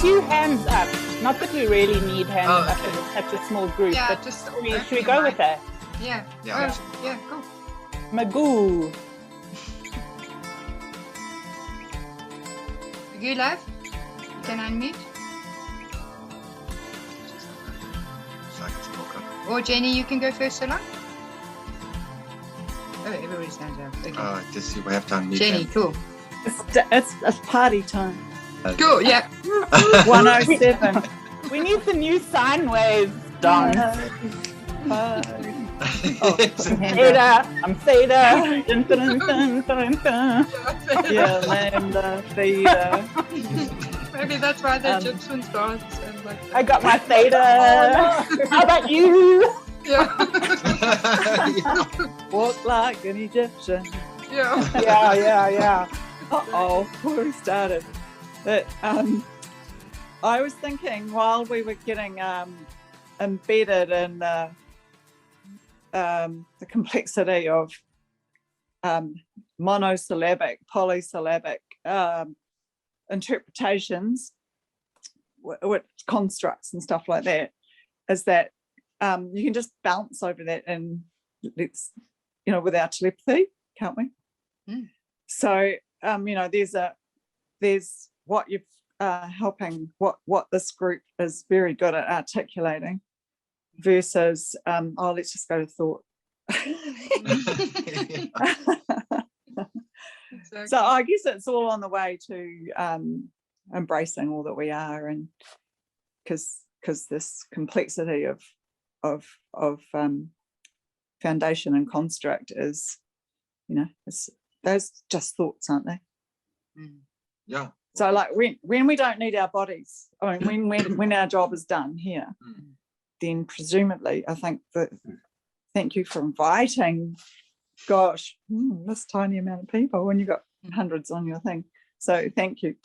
few hands up. Not that we really need hands up in such a small group, Yeah, but just should we go with that? Yeah. Yeah. Yeah, go. Magoo. You live? You can unmute. Or Jenny, you can go first, so long. Oh, everybody's hands up. Okay. Oh, just we have to unmute Jenny, them. cool. It's party time. Cool, yeah. 107. We need the new sine waves, Don. Theta, I'm theta. Dun, dun, dun, dun, dun. Yeah, lambda, theta. Maybe that's why the Egyptians dance. And like I got my theta. How about you? Yeah. Walk like an Egyptian. Yeah. Yeah. Uh-oh, we started. But, I was thinking while we were getting embedded in the complexity of monosyllabic, polysyllabic interpretations with constructs and stuff like that, is that you can just bounce over that and let's, with our telepathy, can't we? Mm. So, there's what you've helping, what this group is very good at articulating versus, let's just go to thought. Exactly. So I guess it's all on the way to embracing all that we are, and because this complexity of foundation and construct is, those just thoughts, aren't they? Yeah. So like when we don't need our bodies, I mean when our job is done here, then presumably I think that, thank you for inviting, gosh, this tiny amount of people when you've got hundreds on your thing. So thank you.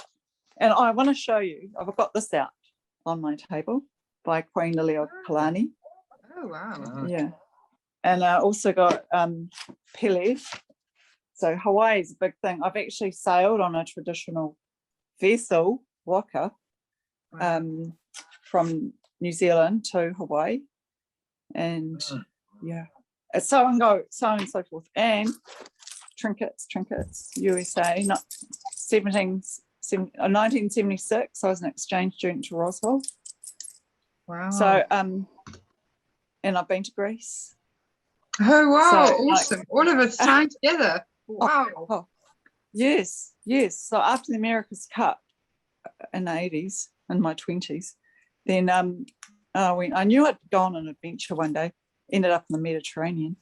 And I want to show you, I've got this out on my table by Queen Lily of Kalani. Oh, wow. Yeah. And I also got Pele. So Hawaii is a big thing. I've actually sailed on a traditional vessel, waka, from New Zealand to Hawaii. And it's so and so forth. And trinkets, USA, not 1976. I was an exchange student to Roswell. Wow. So and I've been to Greece. Oh, wow. So, awesome. All of it signed together. Wow. Yes. So after the America's Cup in the 80s, in my 20s, then I knew I'd go on an adventure one day, ended up in the Mediterranean.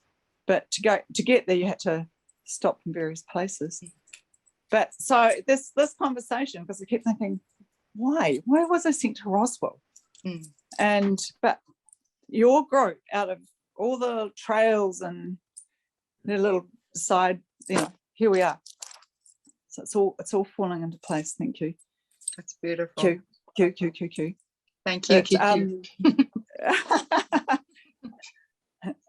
But to get there, you had to stop in various places. But so this conversation, because I kept thinking, why was I sent to Roswell? But your group, out of all the trails and the little side, here we are. So it's all falling into place. Thank you. That's beautiful. Q. Thank you.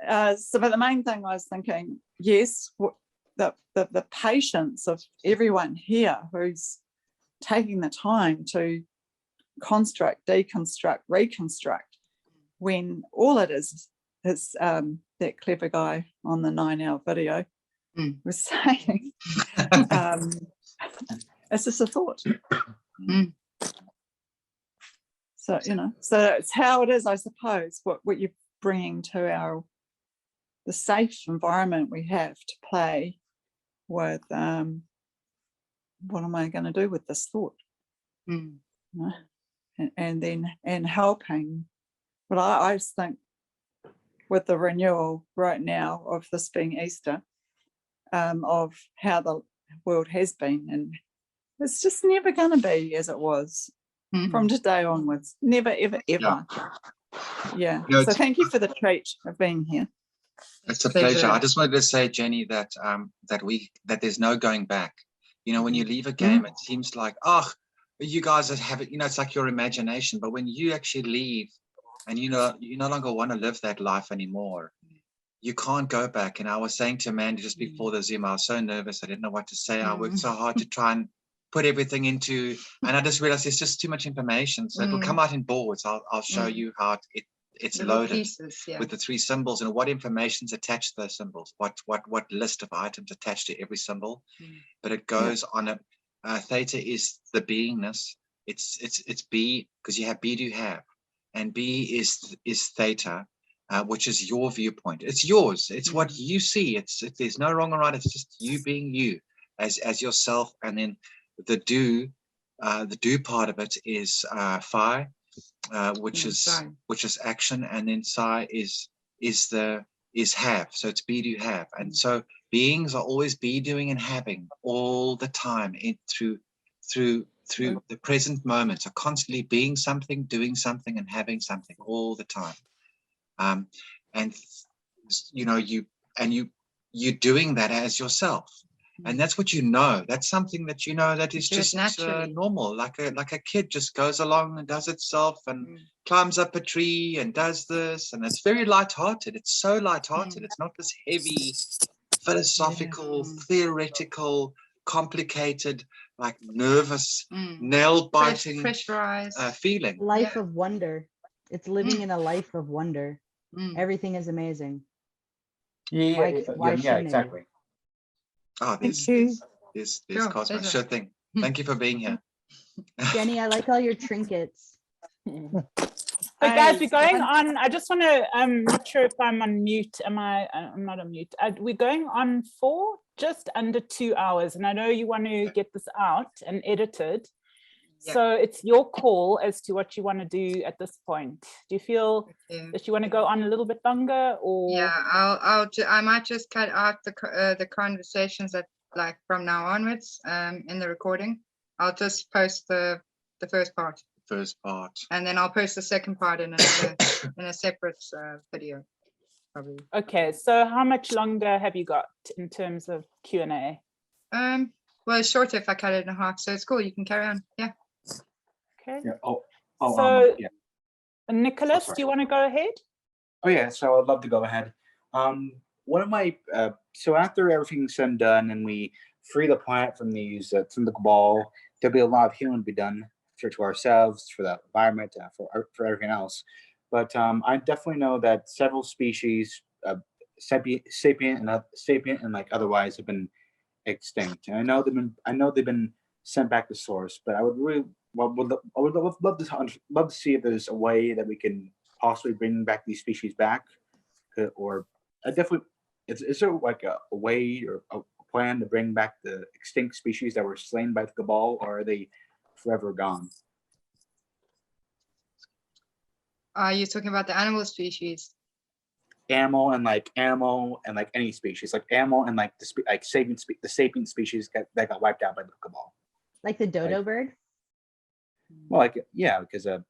But the main thing I was thinking, yes, the patience of everyone here who's taking the time to construct, deconstruct, reconstruct, when all it is that clever guy on the 9-hour video was saying, it's just a thought. So, so it's how it is, I suppose, what you're bringing to the safe environment we have to play with, what am I going to do with this thought? And helping. But I just think with the renewal right now of this being Easter, of how the world has been, and it's just never going to be as it was from today onwards. Never, ever. Yeah. So thank you for the treat of being here. It's a pleasure. I just wanted to say, Jenny, that there's no going back. When you leave a game, it seems like, you guys have it. It's like your imagination. But when you actually leave, and you no longer want to live that life anymore, you can't go back. And I was saying to Amanda just before the Zoom, I was so nervous. I didn't know what to say. I worked so hard to try and put everything into, and I just realized there's just too much information. So it'll come out in boards. I'll show you how it's Little loaded pieces, yeah. with the 3 symbols and what information's attached to those symbols, what list of items attached to every symbol. But it goes on a theta is the beingness. It's B, because you have B do have, and B is theta, which is your viewpoint. It's yours. It's what you see. There's no wrong or right. It's just you being you as yourself. And then the do part of it is phi, which is action, and then psi is have. So it's be, do, have. And so beings are always be, doing, and having all the time through the present moment, are constantly being something, doing something, and having something all the time. And you're doing that as yourself. And that's what that's something that that is just normal, like a kid just goes along and does itself and climbs up a tree and does this, and it's very lighthearted. It's so lighthearted. It's not this heavy philosophical, theoretical, complicated, like nervous, nail-biting, pressurized feeling. Life of wonder. It's living in a life of wonder. Everything is amazing. Yeah, shouldn't exactly. Oh, there's Cosmo. Sure thing. Thank you for being here. Jenny, I like all your trinkets. So guys, we're going on. I just want to, I'm not sure if I'm on mute. I'm not on mute. We're going on for just under 2 hours. And I know you want to get this out and edited. Yeah. So it's your call as to what you want to do at this point. Do you feel that you want to go on a little bit longer, or? Yeah, I might just cut out the conversations that, like, from now onwards in the recording. I'll just post the first part. And then I'll post the second part in a separate video, probably. Okay, so how much longer have you got in terms of Q&A? Well, it's shorter if I cut it in half, so it's cool. You can carry on. Yeah. Okay. Yeah. Nicholas, do you want to go ahead? Oh yeah, so I'd love to go ahead. One of my so after everything's said and done, and we free the planet from these from the cabal, there'll be a lot of healing to be done to ourselves, for the environment, for everything else. But I definitely know that several species, sapient and like otherwise, have been extinct. And I know they've been sent back to source. But I would really love to see if there's a way that we can possibly bring back these species back, or I definitely. Is there like a way or a plan to bring back the extinct species that were slain by the cabal, or are they forever gone? Are you talking about the animal species? Animal and like any species, like animal and like the sapient species that got wiped out by the cabal. Like the dodo bird? Well, like because the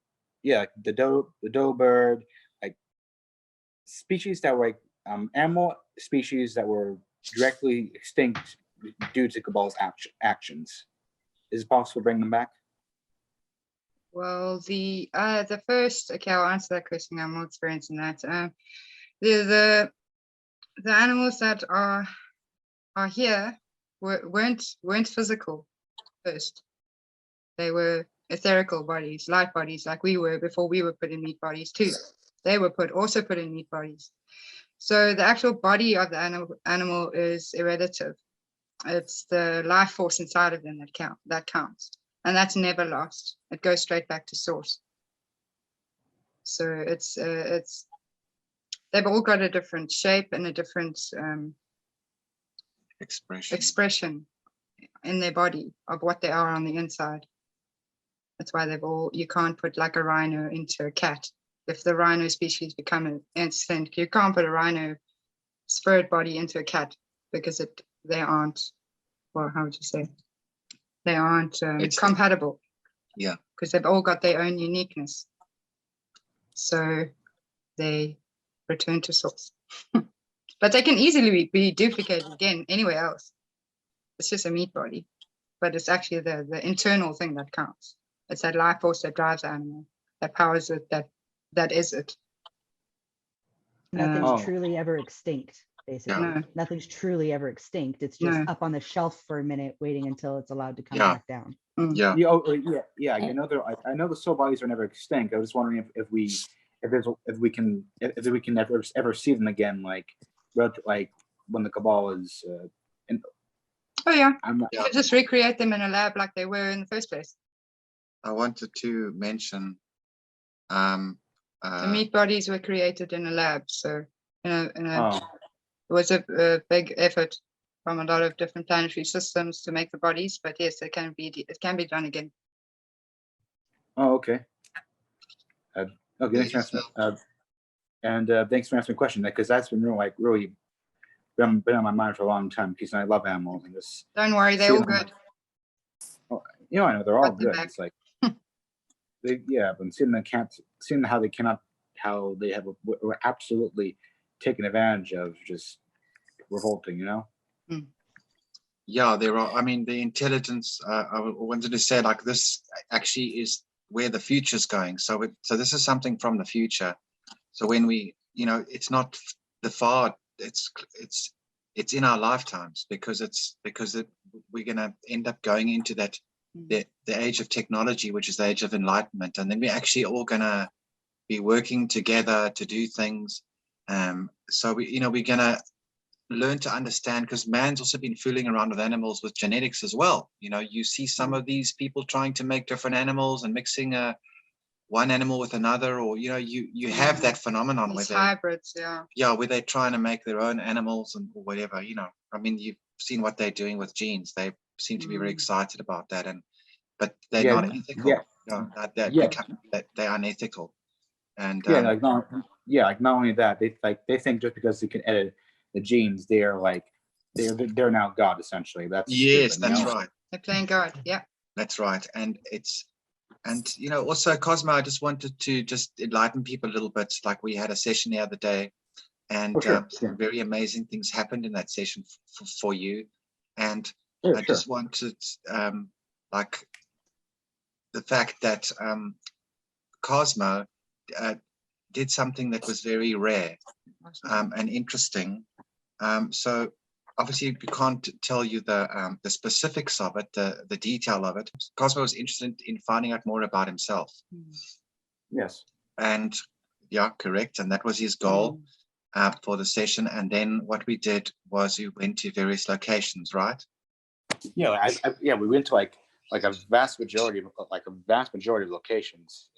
dodo bird, like species that were like animal species that were directly extinct due to cabal's actions. Is it possible to bring them back? Well, the first, okay, I'll answer that question. I'm more experienced in that. The animals that are here weren't physical first. They were etherical bodies, light bodies, like we were before we were put in meat bodies too. They were also put in meat bodies. So the actual body of the animal is irrelative. It's the life force inside of them that counts. And that's never lost. It goes straight back to source. So it's they've all got a different shape and a different expression in their body of what they are on the inside. That's why you can't put like a rhino into a cat. If the rhino species become extinct, you can't put a rhino spirit body into a cat, because they aren't, well, how would you say? They aren't compatible. Yeah. Because they've all got their own uniqueness. So they return to source. But they can easily be duplicated again anywhere else. It's just a meat body. But it's actually the internal thing that counts. It's that life force that drives the animal, that powers it, that is it. Nothing's truly ever extinct. basically. No. Nothing's truly ever extinct. It's just No. up on the shelf for a minute, waiting until it's allowed to come Yeah. back down. Yeah. Yeah. I know I know the soul bodies are never extinct. I was just wondering if we can ever see them again, like when the cabal is. Oh yeah. I'm You could just recreate them in a lab like they were in the first place. I wanted to mention The meat bodies were created in a lab, so Oh. it was a big effort from a lot of different planetary systems to make the bodies. But yes, it can be done again. Oh, okay. Okay, thanks for answering. Thanks for answering the question, because that's been really been on my mind for a long time. Because I love animals, and just Don't worry, they're all good. I know they're all Got them good. back. It's like but seeing how they were absolutely taken advantage of, just revolting, Yeah, there are. I mean, the intelligence. I wanted to say, like, this actually is where the future's going. So this is something from the future. So when we, it's not the far. It's in our lifetimes, because we're going to end up going into that the age of technology, which is the age of enlightenment, and then we're actually all going to be working together to do things. So we're going to learn to understand, because man's also been fooling around with animals with genetics as well. You see some of these people trying to make different animals and mixing one animal with another, or you have that phenomenon These where hybrids, where they're trying to make their own animals or whatever. I mean, you've seen what they're doing with genes. They seem to be very excited about that, but they're not ethical. They're unethical. And not only that, they think just because they can edit the genes, they're now God, essentially. That's yes, stupid, that's right. they're playing God. Yeah, that's right. And also, Cosmo, I just wanted to just enlighten people a little bit. Like, we had a session the other day, and some very amazing things happened in that session for you. And I just wanted, like, the fact that Cosmo did something that was very rare and interesting. So obviously we can't tell you the specifics of it, the detail of it. Cosmo was interested in finding out more about himself. Yes. And correct. And that was his goal for the session. And then what we did was we went to various locations, right? Yeah, we went to like a vast majority of locations.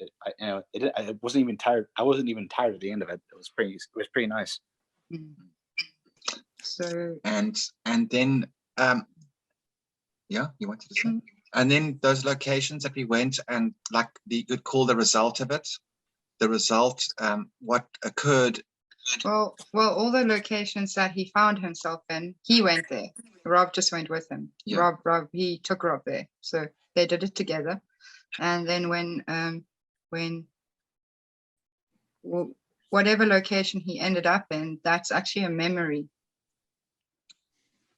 I wasn't even tired. I wasn't even tired at the end of it. It was pretty nice. So and then you wanted to say? And then those locations that we went, and like you could call the result of it, what occurred. Well, all the locations that he found himself in, he went there. Rob just went with him. Yeah. Rob, he took Rob there. So they did it together. And then when whatever location he ended up in, that's actually a memory.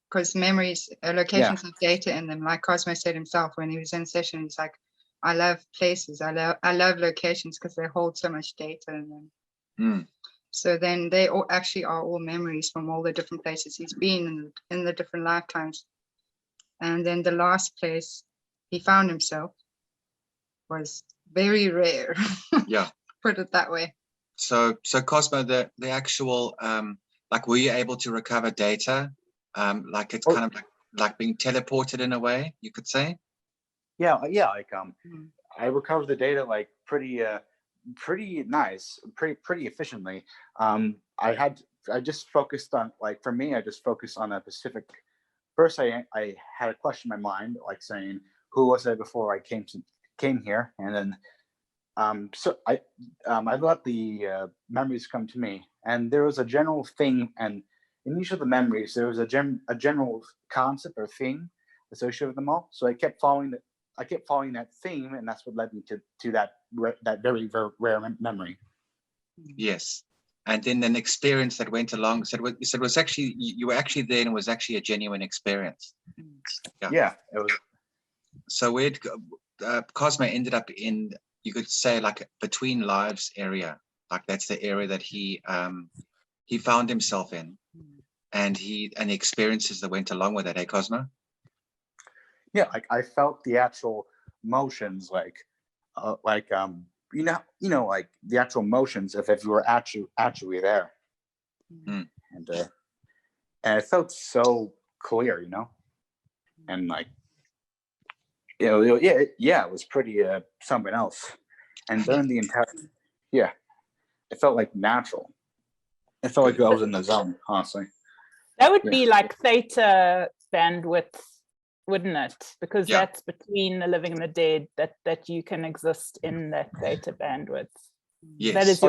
Because memories, locations have data in them. Like Cosmo said himself when he was in session, he's like, I love places. I love locations because they hold so much data in them. So then they all actually are all memories from all the different places he's been in the different lifetimes. And then the last place he found himself was very rare. Yeah. Put it that way. So Cosmo, the actual, like, were you able to recover data? Like, it's kind of like being teleported in a way, you could say? Yeah, like I recovered the data like pretty nice, pretty efficiently. I just focused on, like, for me, I just focused on a specific. First, I had a question in my mind, like saying, who was I before I came here? And then so I let the memories come to me, and there was a general thing, and in each of the memories there was a general concept or theme associated with them all. So I kept following that theme, and that's what led me to that very, very rare memory. Yes. And then an experience that went along. So it was actually, you were actually there, and it was actually a genuine experience. Yeah, it was. So where Cosmo ended up in, you could say, like, between lives area. Like, that's the area that he found himself in. and the experiences that went along with it, Cosmo? Yeah, like I felt the actual motions, like like the actual motions if you were actually there. Mm. And it felt so clear, and like it was pretty something else. And during the entire it felt like natural. It felt like I was in the zone, honestly. That would be like theta bandwidth, wouldn't it? Because that's between the living and the dead, that you can exist in that theta bandwidth. Yes. That is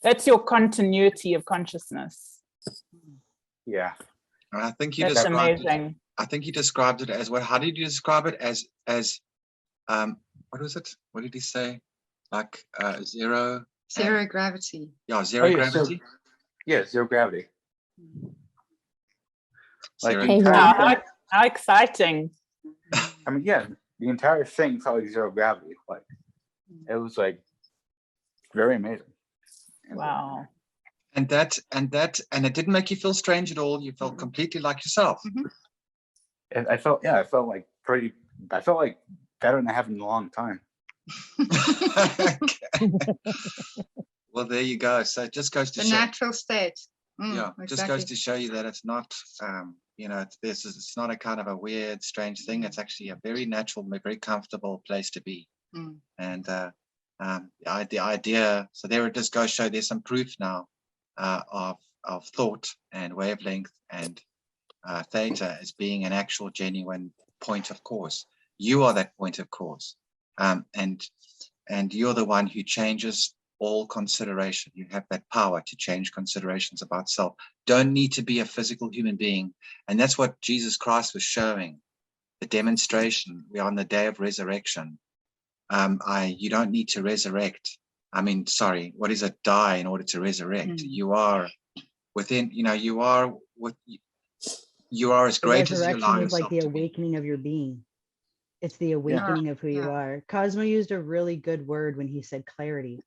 that's your continuity of consciousness. Yeah. I think you That's described amazing. it. I think you described it as what? How did you describe it? As what was it? What did he say? Like zero. Zero gravity. Yeah, zero gravity. Zero gravity. Like Zero. How exciting! I mean, the entire thing felt like zero gravity. Like it was like very amazing. Wow. And it didn't make you feel strange at all. You felt completely like yourself. And I felt like better than I have in a long time. Well, there you go. So it just goes to the show, natural state. Just goes to show you that it's not, it's not a kind of a weird, strange thing. It's actually a very natural, very comfortable place to be. And the idea. So there it just goes to show there's some proof now of thought and wavelength and theta as being an actual, genuine point of cause. You are that point of cause, and you're the one who changes all consideration. You have that power to change considerations about self. Don't need to be a physical human being. And that's what Jesus Christ was showing, the demonstration. We are on the day of resurrection. You don't need to resurrect. What is it? Die in order to resurrect. You are within, you are as great as you allow yourself. Resurrection is like the awakening of your being. It's the awakening of who you are. Cosmo used a really good word when he said clarity.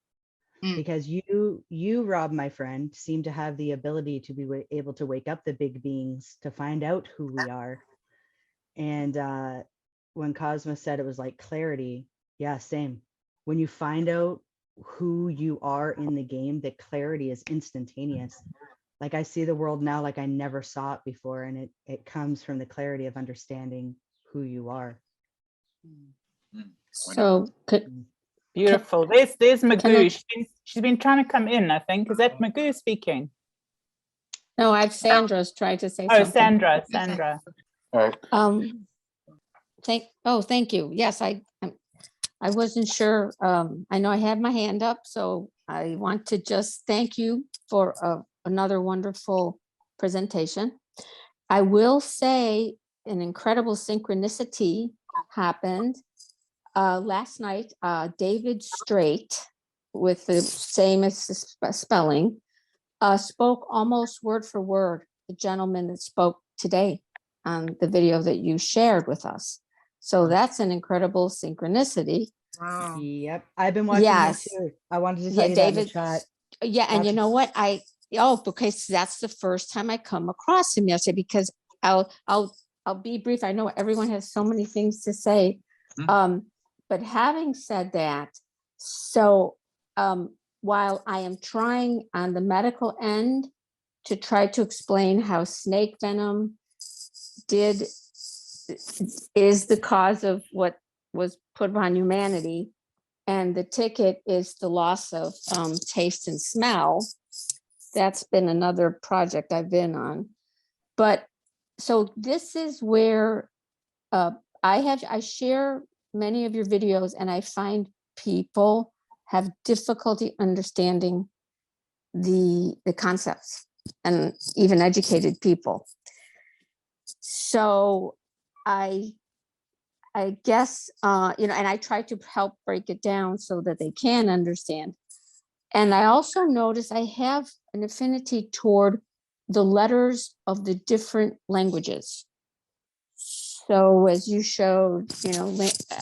Because you, Rob, my friend, seem to have the ability to be able to wake up the big beings to find out who we are. And when Cosmo said it was like clarity, same. When you find out who you are in the game, the clarity is instantaneous. Like I see the world now like I never saw it before, and it comes from the clarity of understanding who you are. So beautiful. There's Magoo. She's been trying to come in, I think. Is that Magoo speaking? No, Sandra's tried to say something. Sandra. All right. Thank you. Yes, I wasn't sure. I know I had my hand up, so I want to just thank you for another wonderful presentation. I will say an incredible synchronicity happened last night. David Strait, with the same as spelling, spoke almost word for word the gentleman that spoke today on the video that you shared with us. So that's an incredible synchronicity. Wow. Yep. I've been watching that too. I wanted to tell you David, that in the chat. Yeah, and you know what? Because that's the first time I come across him yesterday, because I'll be brief. I know everyone has so many things to say. But having said that, so while I am trying on the medical end to try to explain how snake venom is the cause of what was put upon humanity, and the ticket is the loss of taste and smell. That's been another project I've been on. But so this is where I share many of your videos, and I find people have difficulty understanding the concepts, and even educated people. So I guess, and I try to help break it down so that they can understand. And I also notice I have an affinity toward the letters of the different languages. So as you showed,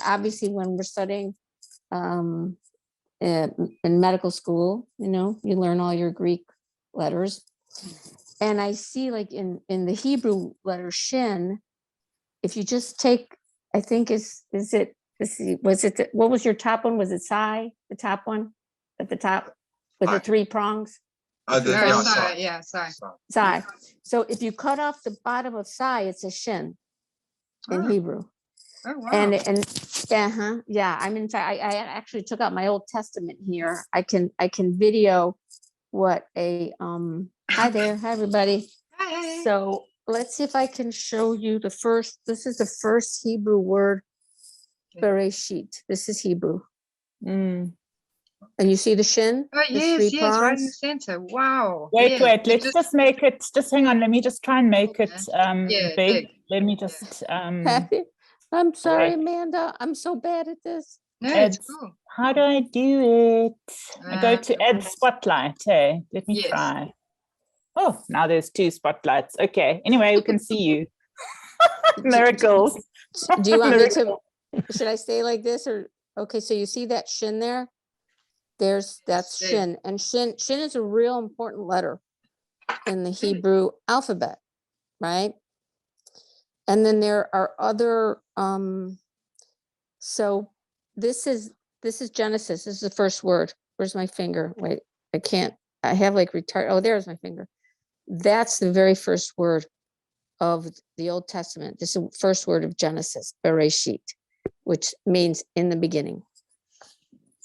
obviously when we're studying in medical school, you learn all your Greek letters. And I see like in the Hebrew letter shin, if you just take, I think was it, what was your top one? Was it Sai, the top one at the top with the 3 prongs? Oh, No, sorry. yeah, sorry. Sai. So if you cut off the bottom of Sai, it's a shin in Hebrew. Oh, wow. And yeah, I'm in fact, I actually took out my Old Testament here. I can video what a hi there, hi everybody. Hi. So let's see if I can show you this is the first Hebrew word, Bereshit. This is Hebrew. And you see the shin? Oh, the yes, 3 right in the prongs? center. Wow. Wait, yes. wait, let's just make it, just hang on, let me just try and make it Yeah, big. big. Let me just Happy? I'm sorry, wait. Amanda. I'm so bad at this. No, add, it's cool. how do I do it? I go to Okay. add spotlight. Hey, let me Yes. try. Oh, now there's 2 spotlights. Okay, anyway, we can see you. Miracles. Do you want me to, should I stay like this or, okay, so you see that shin there? That's See. shin. And shin is a real important letter in the Hebrew alphabet, right? And then there are other, so this is Genesis. This is the first word. Where's my finger? Wait, I have like retard. Oh, there's my finger. That's the very first word of the Old Testament. This is the first word of Genesis, Bereshit, which means in the beginning.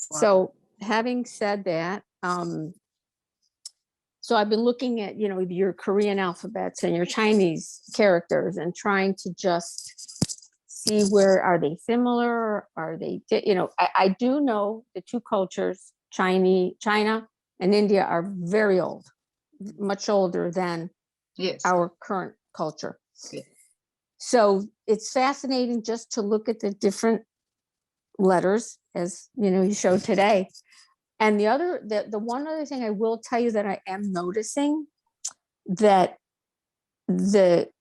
Wow. So having said that, so I've been looking at, your Korean alphabets and your Chinese characters and trying to just see where are they similar? Are they, I do know the 2 cultures, China and India are very old, much older than our current culture. Yeah. So it's fascinating just to look at the different letters as, you showed today. And the one other thing I will tell you that I am noticing that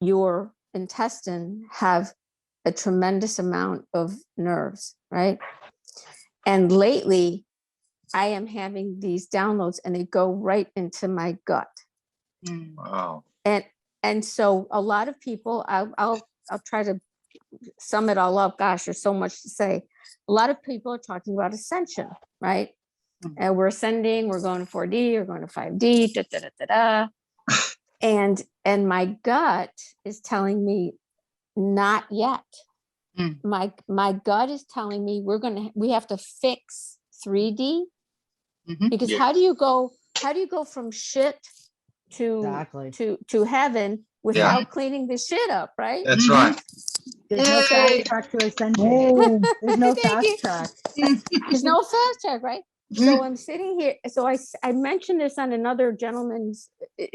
your intestine have a tremendous amount of nerves, right? And lately I am having these downloads and they go right into my gut. Wow. And so a lot of people, I'll try to sum it all up. Gosh, there's so much to say. A lot of people are talking about ascension, right? And we're ascending, we're going to 4D, we're going to 5D, da, da, da, da, da. And my gut is telling me not yet. My gut is telling me we have to fix 3D because Yes. how do you go from shit to heaven without cleaning the shit up, right? That's right. There's no fast track to ascension. There's no fast track. There's no fast track, right? So I'm sitting here. So I mentioned this on another gentleman's. I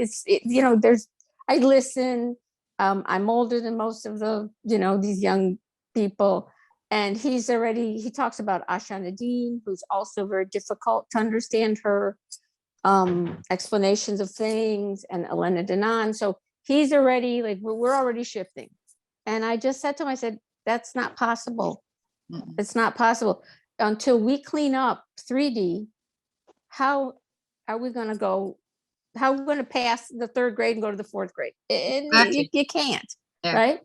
listen. I'm older than most of these young people, and he talks about Asha Nadine, who's also very difficult to understand her explanations of things, and Elena Danan. So he's already like we're already shifting, and I just said to him, I said, that's not possible. It's not possible. Until we clean up 3D, how are we going to go? How are we going to pass the 3rd grade and go to the 4th grade? You can't, right?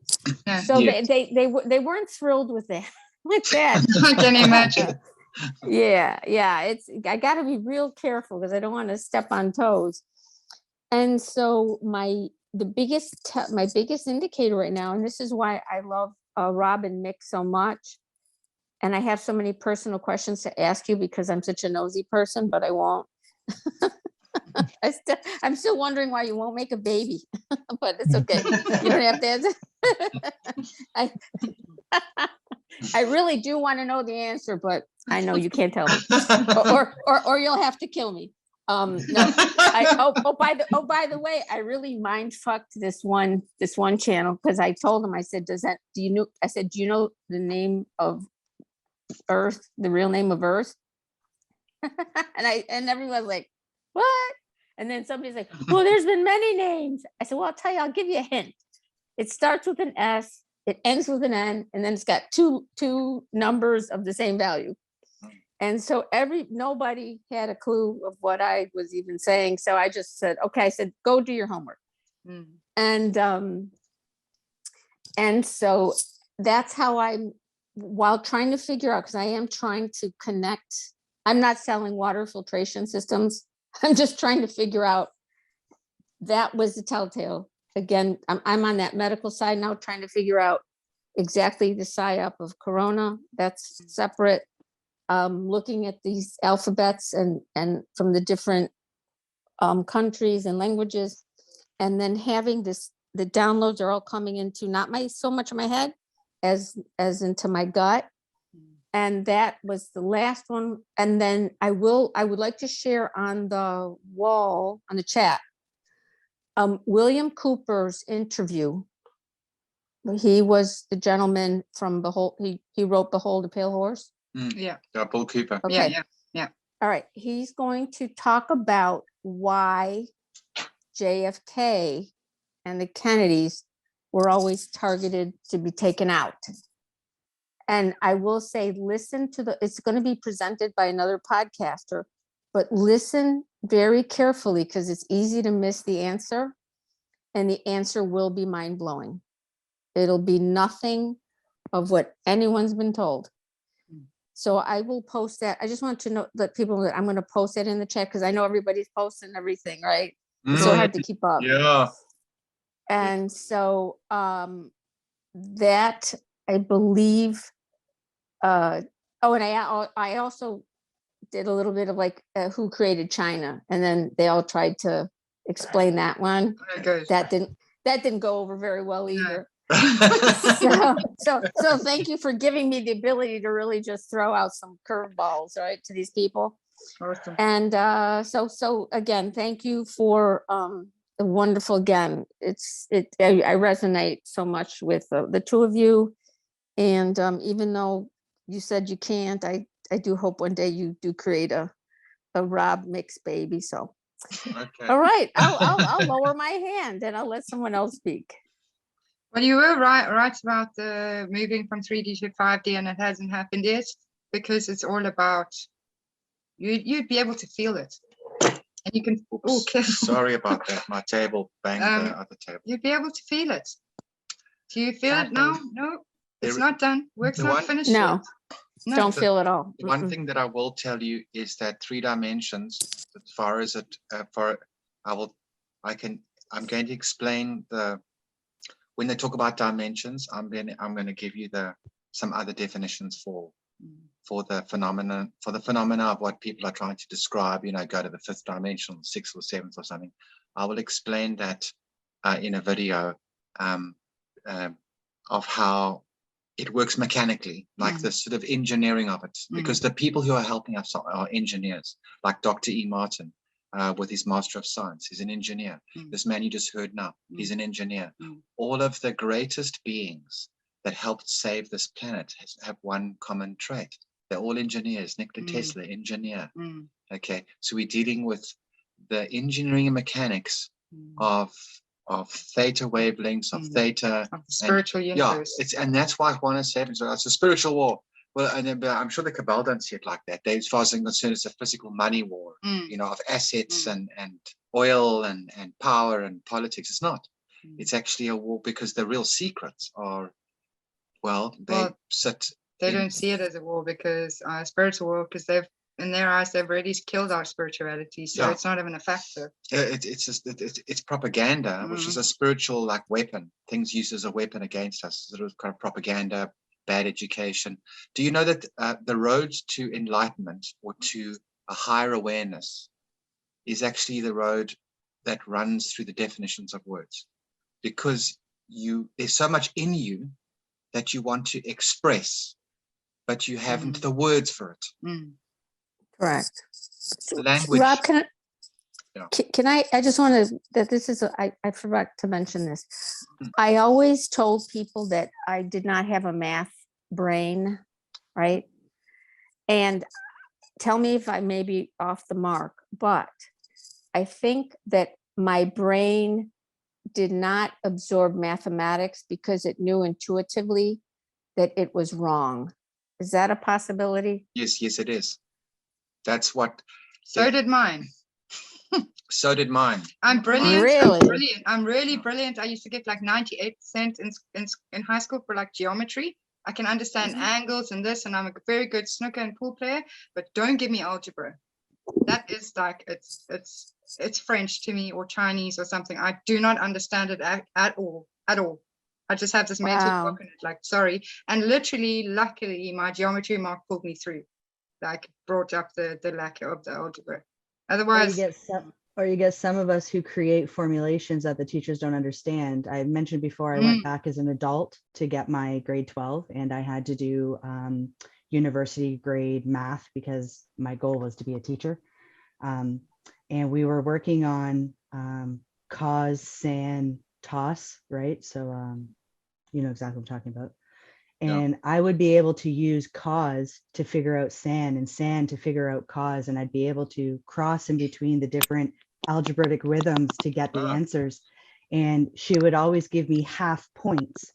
Yeah. So they weren't thrilled with that. With that, I can imagine. Yeah. I got to be real careful because I don't want to step on toes. And so my biggest indicator right now, and this is why I love Rob and Mick so much. And I have so many personal questions to ask you because I'm such a nosy person, but I won't. I'm still wondering why you won't make a baby, but it's okay. You don't have to answer. I really do want to know the answer, but I know you can't tell me, or you'll have to kill me. No. By the way, I really mind fucked this one channel because I told him, I said, do you know the name of Earth, the real name of Earth? and everyone's like, what? And then somebody's like, well, there's been many names. I said, well, I'll tell you, I'll give you a hint. It starts with an S, it ends with an N, and then it's got two numbers of the same value. And so nobody had a clue of what I was even saying. So I just said, okay, I said, go do your homework. And so that's how I'm, while trying to figure out, because I am trying to connect, I'm not selling water filtration systems. I'm just trying to figure out, that was the telltale. Again, I'm on that medical side now, trying to figure out exactly the psyop of corona. That's separate. Looking at these alphabets and from the different countries and languages, and then having the downloads are all coming into not so much of my head as into my gut. And that was the last one. And then I would like to share on the wall, on the chat, William Cooper's interview. He was the gentleman from he wrote Behold a Pale Horse. Yeah. Paul Cooper. Okay. Yeah. All right. He's going to talk about why JFK and the Kennedys were always targeted to be taken out. And I will say, listen to it's going to be presented by another podcaster, but listen very carefully, because it's easy to miss the answer, and the answer will be mind-blowing. It'll be nothing of what anyone's been told. So I will post that. I just want to let people know that I'm going to post it in the chat, because I know everybody's posting everything, right? It's so hard to keep up. Yeah. And so that, I believe, and I also did a little bit of like who created China, and then they all tried to explain that one. That didn't go over very well either. So thank you for giving me the ability to really just throw out some curveballs, right, to these people. Awesome. And so again, thank you for the wonderful, again, I resonate so much with the two of you. And even though you said you can't, I do hope one day you do create a Rob mixed baby. So Okay. all right, I'll lower my hand and I'll let someone else speak. Well, you were right about the moving from 3D to 5D, and it hasn't happened yet, because it's all about you'd be able to feel it, and you can. Oh, sorry about that. My table banged the other table. You'd be able to feel it. Do you feel it now? No, it's not done. Work's not finished. No. No. Don't feel it all. One thing that I will tell you is that 3 dimensions, as far as it, I'm going to explain when they talk about dimensions, I'm going to give you some other definitions for the phenomena of what people are trying to describe, go to the 5th dimension, 6th or 7th or something. I will explain that in a video of how it works mechanically, like the sort of engineering of it, because the people who are helping us are engineers, like Dr. E. Martin with his Master of Science. He's an engineer. This man you just heard now, he's an engineer. All of the greatest beings that helped save this planet have one common trait. They're all engineers. Nikola Tesla, engineer. Okay, so we're dealing with the engineering and mechanics of theta wavelengths, of theta, of the spiritual universe. Yeah, and that's why Juan is saying, so it's a spiritual war. Well, and I'm sure the Cabal don't see it like that. They, as far as I'm concerned, it's a physical money war, of assets and oil and power and politics. It's not. It's actually a war, because the real secrets are, they don't see it as a war, because spiritual war, because in their eyes, they've already killed our spirituality, so it's not even a factor. It's propaganda, which is a spiritual weapon. Things used as a weapon against us, sort of kind of propaganda, bad education. Do you know that the road to enlightenment or to a higher awareness is actually the road that runs through the definitions of words? Because there's so much in you that you want to express, but you haven't the words for it. Correct. Language. Rob, can I just want to, I forgot to mention this. I always told people that I did not have a math brain, right? And tell me if I may be off the mark, but I think that my brain did not absorb mathematics because it knew intuitively that it was wrong. Is that a possibility? Yes, it is. That's what. So did mine. So did mine. I'm brilliant. Really? I'm really brilliant. I used to get like 98% in high school for like geometry. I can understand angles and this, and I'm a very good snooker and pool player, but don't give me algebra. That is like, it's French to me or Chinese or something. I do not understand it at all. I just have this mental block in it, like, sorry. And literally, luckily, my geometry mark pulled me through, like brought up the lack of the algebra. Otherwise, or you get some of us who create formulations that the teachers don't understand. I mentioned before, I went back as an adult to get my grade 12, and I had to do university grade math because my goal was to be a teacher. And we were working on cos, san, toss, right? So you know exactly what I'm talking about. And I would be able to use cos to figure out san and san to figure out cos. And I'd be able to cross in between the different algebraic rhythms to get the answers. And she would always give me half points.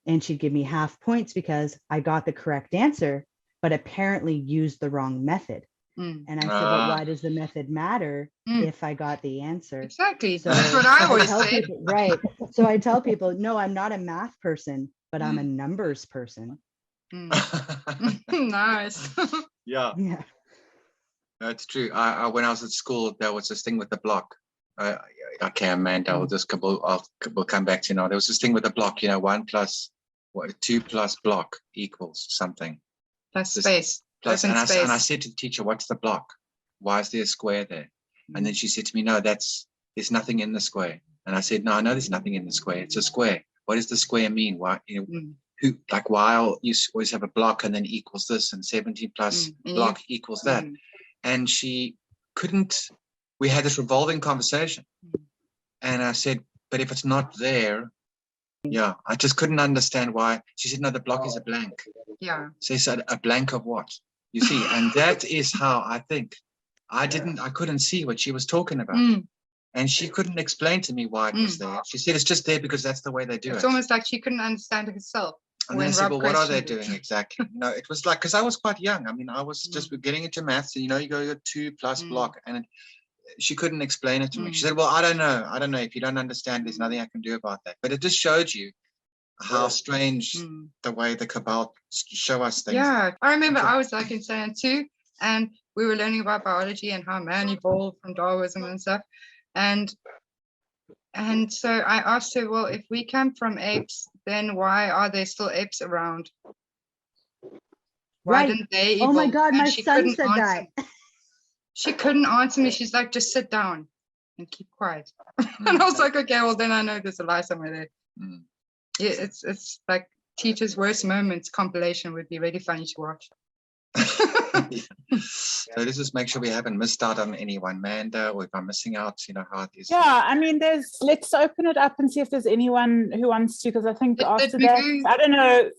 And she'd give me half points because I got the correct answer, but apparently used the wrong method. And I said, but why does the method matter if I got the answer? Exactly. So That's what I always tell say. people, right. So I tell people, no, I'm not a math person, but I'm a numbers person. Nice. Yeah, that's true. I when I was at school, there was this thing with the block. Okay, Amanda, we'll come back to you now. There was this thing with the block, you know, 2 plus block equals something. Plus space. And I said to the teacher, what's the block? Why is there a square there? And then she said to me, no, there's nothing in the square. And I said, no, I know there's nothing in the square. It's a square. What does the square mean? Why, you know, why you always have a block and then equals this, and 17 plus block equals that. And she couldn't, we had this revolving conversation. And I said, but if it's not there, I just couldn't understand why. She said, no, the block is a blank. Yeah. So he said, a blank of what? You see, and that is how I think. I couldn't see what she was talking about. And she couldn't explain to me why it was there. She said, it's just there because that's the way they do it. It's almost like she couldn't understand herself. And then I said, well, what are they doing exactly? No, it was like, because I was quite young. I mean, I was just getting into maths, and you know, you go your 2 plus block, and she couldn't explain it to me. She said, well, I don't know. If you don't understand, there's nothing I can do about that. But it just showed you how strange the way the Cabal show us things. Yeah, I remember I was like in San too, and we were learning about biology and how man evolved from Darwinism and stuff. And so I asked her, well, if we come from apes, then why are there still apes around? Why didn't they evolve? Oh my God, and my son said that. She couldn't answer me. She's like, just sit down and keep quiet. And I was like, okay, well, then I know there's a lie somewhere there. Yeah, it's like Teacher's Worst Moments compilation would be really funny to watch. So let's just make sure we haven't missed out on anyone, Manda, or if I'm missing out, you know how it is. Yeah, I mean, let's open it up and see if there's anyone who wants to, because I think after that, I don't know,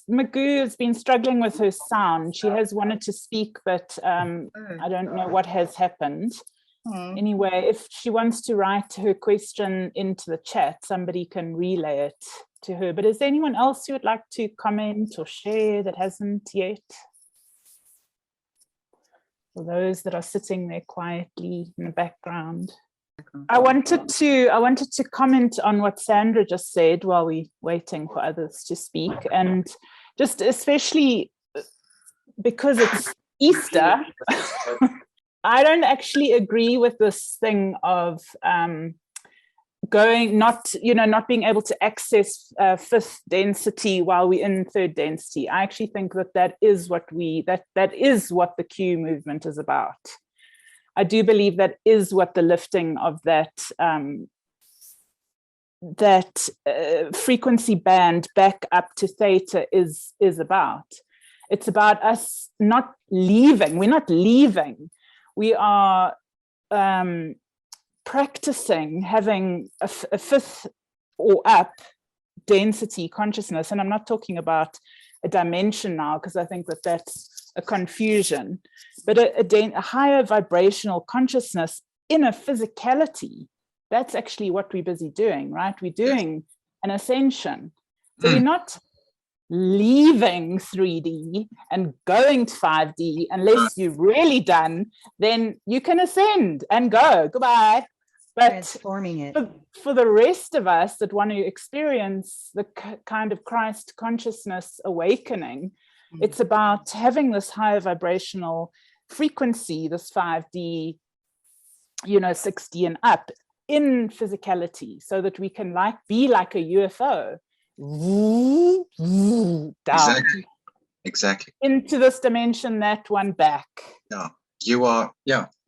Magoo has been struggling with her sound. She has wanted to speak, but I don't know what has happened. Anyway, if she wants to write her question into the chat, somebody can relay it to her. But is there anyone else who would like to comment or share that hasn't yet? For those that are sitting there quietly in the background. I wanted to comment on what Sandra just said while we're waiting for others to speak, and just especially because it's Easter, I don't actually agree with this thing of not being able to access fifth density while we're in third density. I actually think that is what the Q movement is about. I do believe that is what the lifting of that frequency band back up to theta is about. It's about us not leaving. We're not leaving. We are practicing having a fifth or up density consciousness. And I'm not talking about a dimension now, because I think that's a confusion, but a higher vibrational consciousness in a physicality. That's actually what we're busy doing, right? We're doing an ascension. So we're not leaving 3D and going to 5D unless you're really done. Then you can ascend and go. Goodbye. But transforming it. for the rest of us that want to experience the kind of Christ consciousness awakening, it's about having this higher vibrational frequency, this 5D, 60 and up in physicality, so that we can be like a UFO down Exactly into this dimension, that one back. You are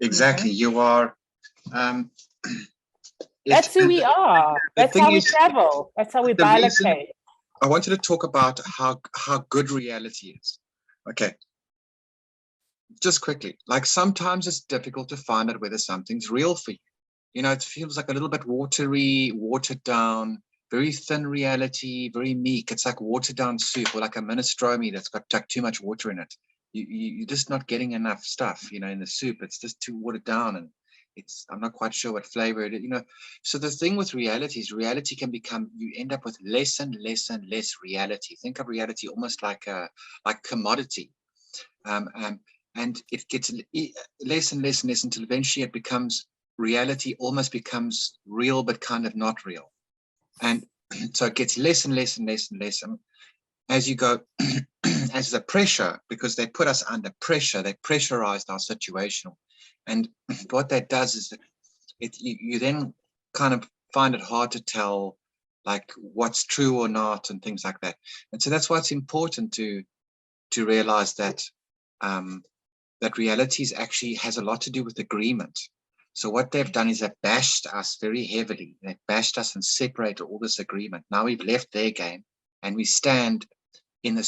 exactly. You are that's who we are. That's how we travel. That's how we bilocate. I wanted to talk about how good reality is. Okay. Just quickly, like sometimes it's difficult to find out whether something's real for you. It feels like a little bit watery, watered down, very thin reality, very meek. It's like watered down soup, or like a minestrone that's got too much water in it. You're just not getting enough stuff, in the soup. It's just too watered down, and I'm not quite sure what flavor it is, So the thing with reality is reality can become, you end up with less and less and less reality. Think of reality almost like commodity. And it gets less and less and less until eventually it becomes, reality almost becomes real, but kind of not real. And so it gets less and less and less and less. As you go, as the pressure, because they put us under pressure, they pressurized our situation. And what that does is that you then kind of find it hard to tell, like, what's true or not and things like that. And so that's why it's important to realize that that reality actually has a lot to do with agreement. So what they've done is they've bashed us very heavily. They've bashed us and separated all this agreement. Now we've left their game, and we stand in the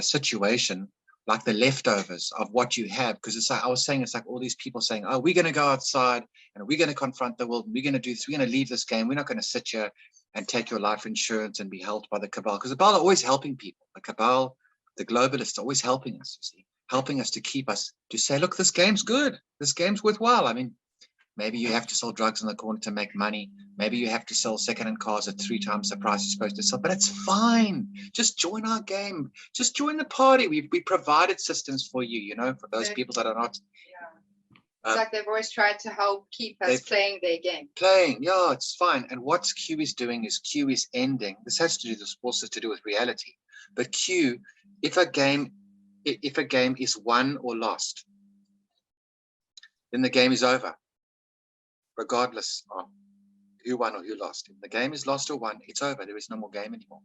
situation like the leftovers of what you have. Because it's like I was saying, it's like all these people saying, "Oh, we're going to go outside and we're going to confront the world. We're going to do this. We're going to leave this game. We're not going to sit here and take your life insurance and be helped by the cabal." Because the cabal are always helping people. The cabal, the globalists, are always helping us. You see, helping us to keep us to say, "Look, this game's good. This game's worthwhile." I mean, maybe you have to sell drugs in the corner to make money. Maybe you have to sell second-hand cars at 3 times the price you're supposed to sell, but it's fine. Just join our game. Just join the party. We provided systems for you, for those people that are not. It's like they've always tried to help keep us playing their game. It's fine. And what Q is doing is Q is ending. This has to do, this also to do with reality. But Q, if a game is won or lost, then the game is over, regardless of who won or who lost. If the game is lost or won, it's over. There is no more game anymore.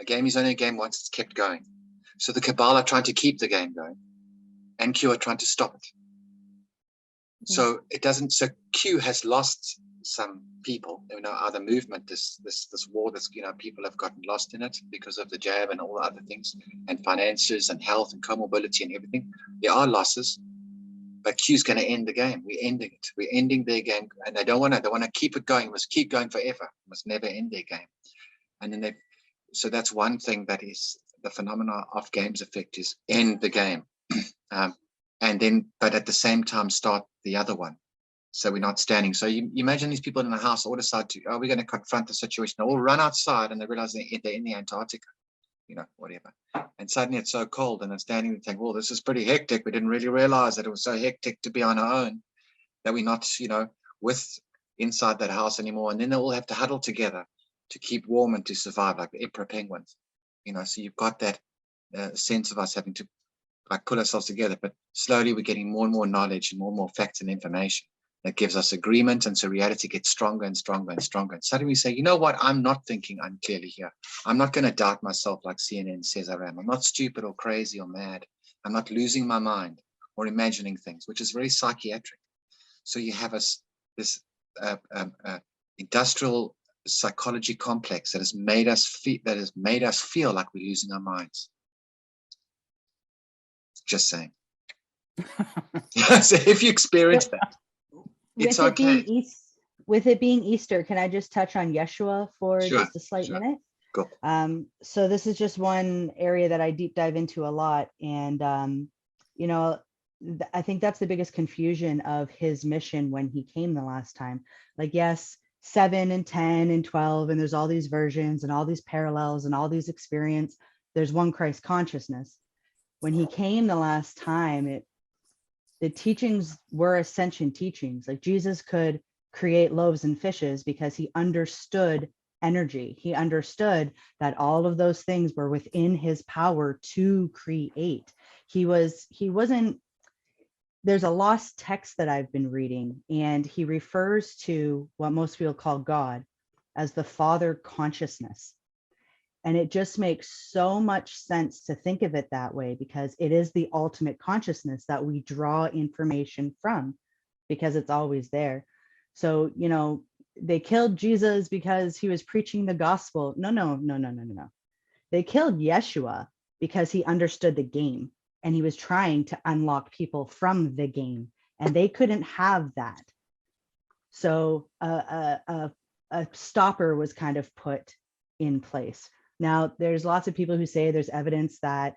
A game is only a game once it's kept going. So the cabal are trying to keep the game going, and Q are trying to stop it. So it doesn't. So Q has lost some people. Other movement, this war. This people have gotten lost in it because of the jab and all the other things, and finances and health and comorbidity and everything. There are losses. But Q's going to end the game. We're ending it. We're ending their game, and they don't want to. They want to keep it going. It must keep going forever. It must never end their game. And then so that's one thing that is the phenomena of games effect, is end the game, and then, but at the same time start the other one. So we're not standing. So you imagine these people in the house all decide to, we're going to confront the situation. They all run outside, and they realize they're in the Antarctica. Whatever. And suddenly it's so cold, and they're standing and think, well, this is pretty hectic. We didn't really realize that it was so hectic to be on our own, that we're not, with inside that house anymore. And then they all have to huddle together to keep warm and to survive, like the emperor penguins. So you've got that sense of us having to pull ourselves together. But slowly we're getting more and more knowledge and more facts and information that gives us agreement. And so reality gets stronger and stronger and stronger. And suddenly we say, you know what? I'm not thinking unclearly here. I'm not going to doubt myself like CNN says I am. I'm not stupid or crazy or mad. I'm not losing my mind or imagining things, which is very psychiatric. So you have this industrial psychology complex that has made us feel like we're losing our minds. Just saying. So if you experience that, it's okay. With it being Easter, can I just touch on Yeshua for Sure, just a slight minute? Cool. So this is just one area that I deep dive into a lot. And, I think that's the biggest confusion of his mission when he came the last time. Like, yes, 7 and 10 and 12, and there's all these versions and all these parallels and all these experience. There's one Christ consciousness. When he came the last time, the teachings were ascension teachings. Like Jesus could create loaves and fishes because he understood energy. He understood that all of those things were within his power to create. He wasn't, there's a lost text that I've been reading, and he refers to what most people call God as the Father consciousness. And it just makes so much sense to think of it that way, because it is the ultimate consciousness that we draw information from, because it's always there. So, you know, they killed Jesus because he was preaching the gospel. No. They killed Yeshua because he understood the game and he was trying to unlock people from the game, and they couldn't have that. So a stopper was kind of put in place. Now, there's lots of people who say there's evidence that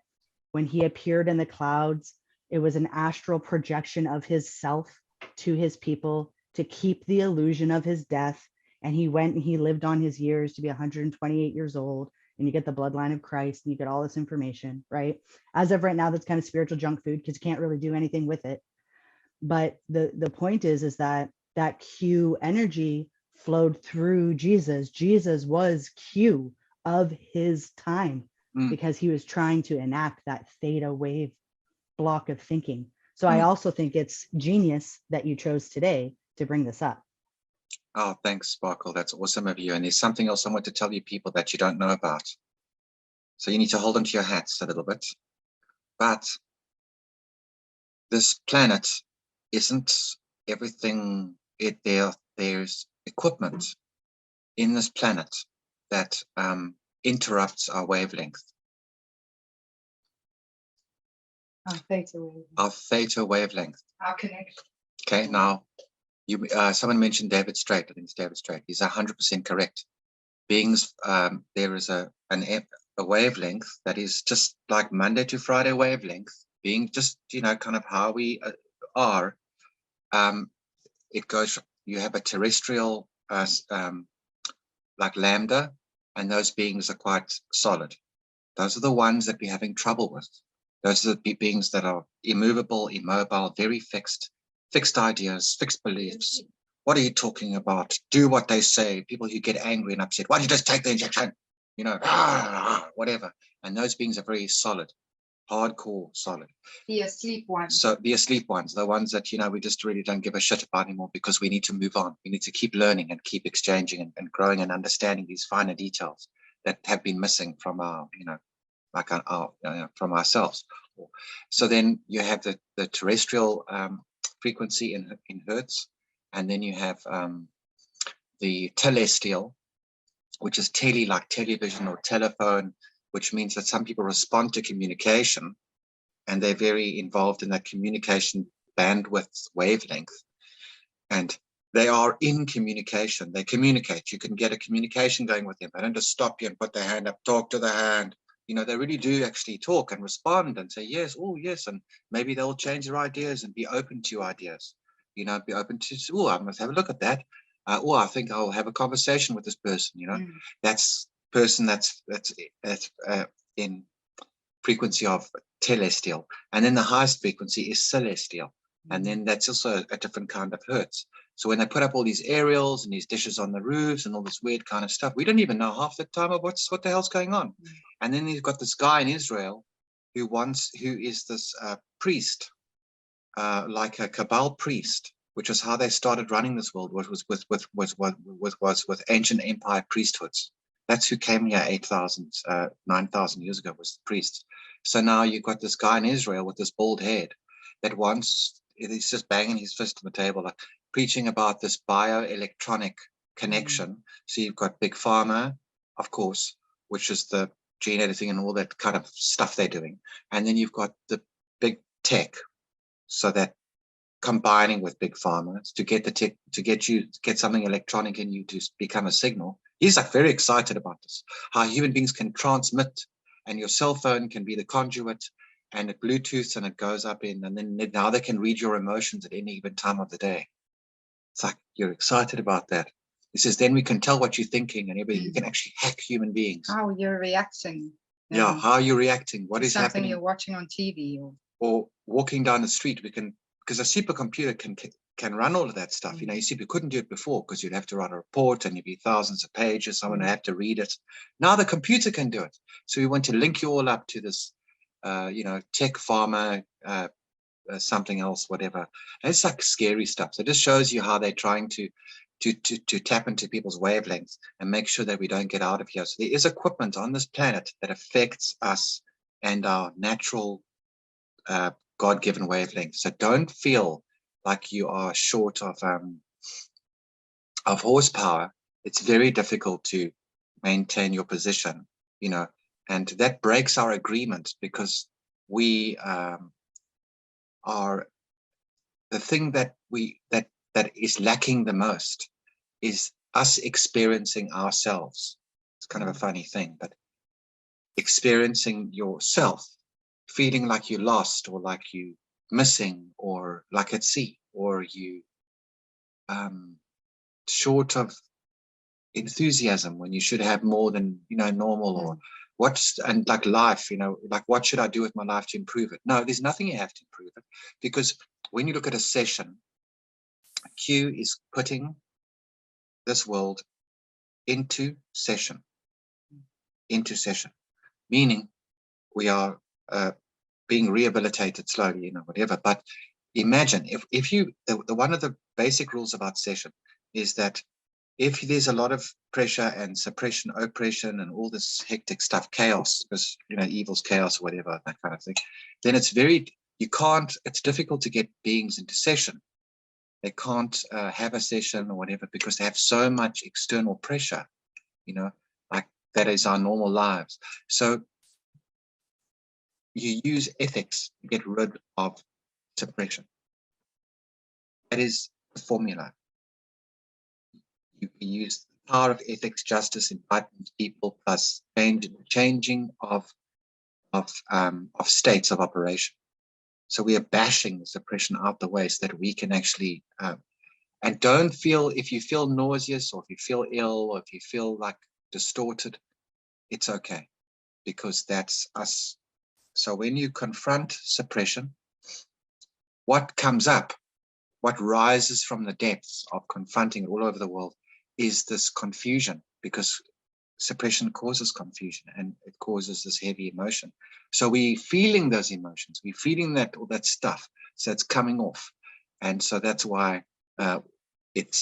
when he appeared in the clouds, it was an astral projection of his self to his people to keep the illusion of his death. And he went and he lived on his years to be 128 years old. And you get the bloodline of Christ and you get all this information, right? As of right now, that's kind of spiritual junk food because you can't really do anything with it. But the point is that Q energy flowed through Jesus. Jesus was Q of his time because he was trying to enact that theta wave block of thinking. So I also think it's genius that you chose today to bring this up. Oh, thanks, Sparkle. That's awesome of you. And there's something else I want to tell you people that you don't know about. So you need to hold onto your hats a little bit. But this planet isn't everything. There's equipment in this planet that interrupts our wavelength. Our theta wavelength. Our theta wavelength. Our connection. Okay, now you someone mentioned David Stratton. I think it's David Stratton. He's 100% correct. Beings, there is a wavelength that is just like Monday to Friday wavelength, being just, you know, kind of how we are. It goes, you have a terrestrial like lambda, and those beings are quite solid. Those are the ones that we're having trouble with. Those are the beings that are immovable, immobile, very fixed ideas, fixed beliefs. What are you talking about? Do what they say. People who get angry and upset. Why don't you just take the injection? You know, whatever. And those beings are very solid, hardcore solid. The asleep ones. So the asleep ones, the ones that, you know, we just really don't give a shit about anymore because we need to move on. We need to keep learning and keep exchanging and growing and understanding these finer details that have been missing from our, you know, like from ourselves. So then you have the terrestrial frequency in hertz, and then you have the telestial, which is like television or telephone, which means that some people respond to communication and they're very involved in that communication bandwidth wavelength, and they are in communication. They communicate. You can get a communication going with them. They don't just stop you and put their hand up, talk to the hand. You know, they really do actually talk and respond and say, yes, oh, yes. And maybe they'll change their ideas and be open to ideas, you know, be open to, oh, I must have a look at that. Oh, I think I'll have a conversation with this person, you know, that's person that's in frequency of telestial. And then the highest frequency is celestial. And then that's also a different kind of hertz. So when they put up all these aerials and these dishes on the roofs and all this weird kind of stuff, we don't even know half the time of what the hell's going on. And then you've got this guy in Israel who is this priest, like a Cabal priest, which is how they started running this world, which was with ancient empire priesthoods. That's who came here 9,000 years ago, was the priests. So now you've got this guy in Israel with this bald head that he's just banging his fist on the table, like preaching about this bioelectronic connection. So you've got Big Pharma, of course, which is the gene editing and all that kind of stuff they're doing. And then you've got the big tech, so that combining with Big Pharma to get the tech, to get something electronic in you to become a signal. He's like very excited about this, how human beings can transmit, and your cell phone can be the conduit, and it Bluetooth and it goes up in, and then now they can read your emotions at any given time of the day. It's like, you're excited about that. He says, then we can tell what you're thinking and everything. We can actually hack human beings. How you're reacting. Yeah, how you're reacting. What is something happening. You're watching on TV. Or walking down the street, we can, because a supercomputer can run all of that stuff. You know, you see, we couldn't do it before because you'd have to write a report and it'd be thousands of pages. Someone would have to read it. Now the computer can do it. So we want to link you all up to this, you know, tech farmer, something else, whatever. And it's like scary stuff. So it just shows you how they're trying to tap into people's wavelengths and make sure that we don't get out of here. So there is equipment on this planet that affects us and our natural God-given wavelengths. So don't feel like you are short of horsepower. It's very difficult to maintain your position, you know, and that breaks our agreement because we are the thing that that is lacking the most is us experiencing ourselves. It's kind of a funny thing, but experiencing yourself, feeling like you lost or like you missing or like at sea or you short of enthusiasm when you should have more than, you know, normal, or what's, and like life, you know, like what should I do with my life to improve it? No, there's nothing you have to improve it, because when you look at a session, Q is putting this world into session, meaning we are being rehabilitated slowly, you know, whatever. But imagine if you, one of the basic rules about session is that if there's a lot of pressure and suppression, oppression, and all this hectic stuff, chaos, because, you know, evil's chaos or whatever, that kind of thing, then it's very, it's difficult to get beings into session. They can't have a session or whatever because they have so much external pressure, you know, like that is our normal lives. So you use ethics to get rid of suppression. That is the formula. You use the power of ethics, justice, enlightenment people, plus changing of states of operation. So we are bashing the suppression out the way so that we can actually, and don't feel, if you feel nauseous or if you feel ill or if you feel like distorted, it's okay, because that's us. So when you confront suppression, what comes up, what rises from the depths of confronting it all over the world is this confusion, because suppression causes confusion and it causes this heavy emotion. So we're feeling those emotions, we're feeling that, all that stuff, so it's coming off. And so that's why it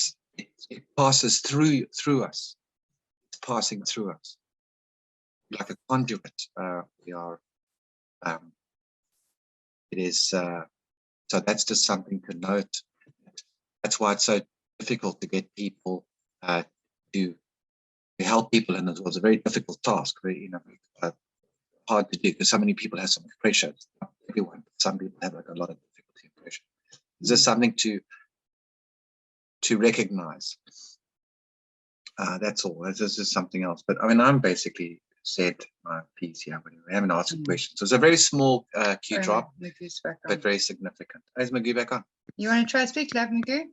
passes through us. It's passing through us like a conduit. We are, it is, so that's just something to note. That's why it's so difficult to get people to help people in this world. It's a very difficult task, very, you know, hard to do because so many people have so much pressure. Not everyone, but some people have like a lot of difficulty and pressure. Is there something to recognize? That's all. This is something else. But I mean, I'm basically said my piece here. But we haven't asked a question. So it's a very small Q drop, but very significant. Is Magoo back on? You want to try to speak, love, Magoo?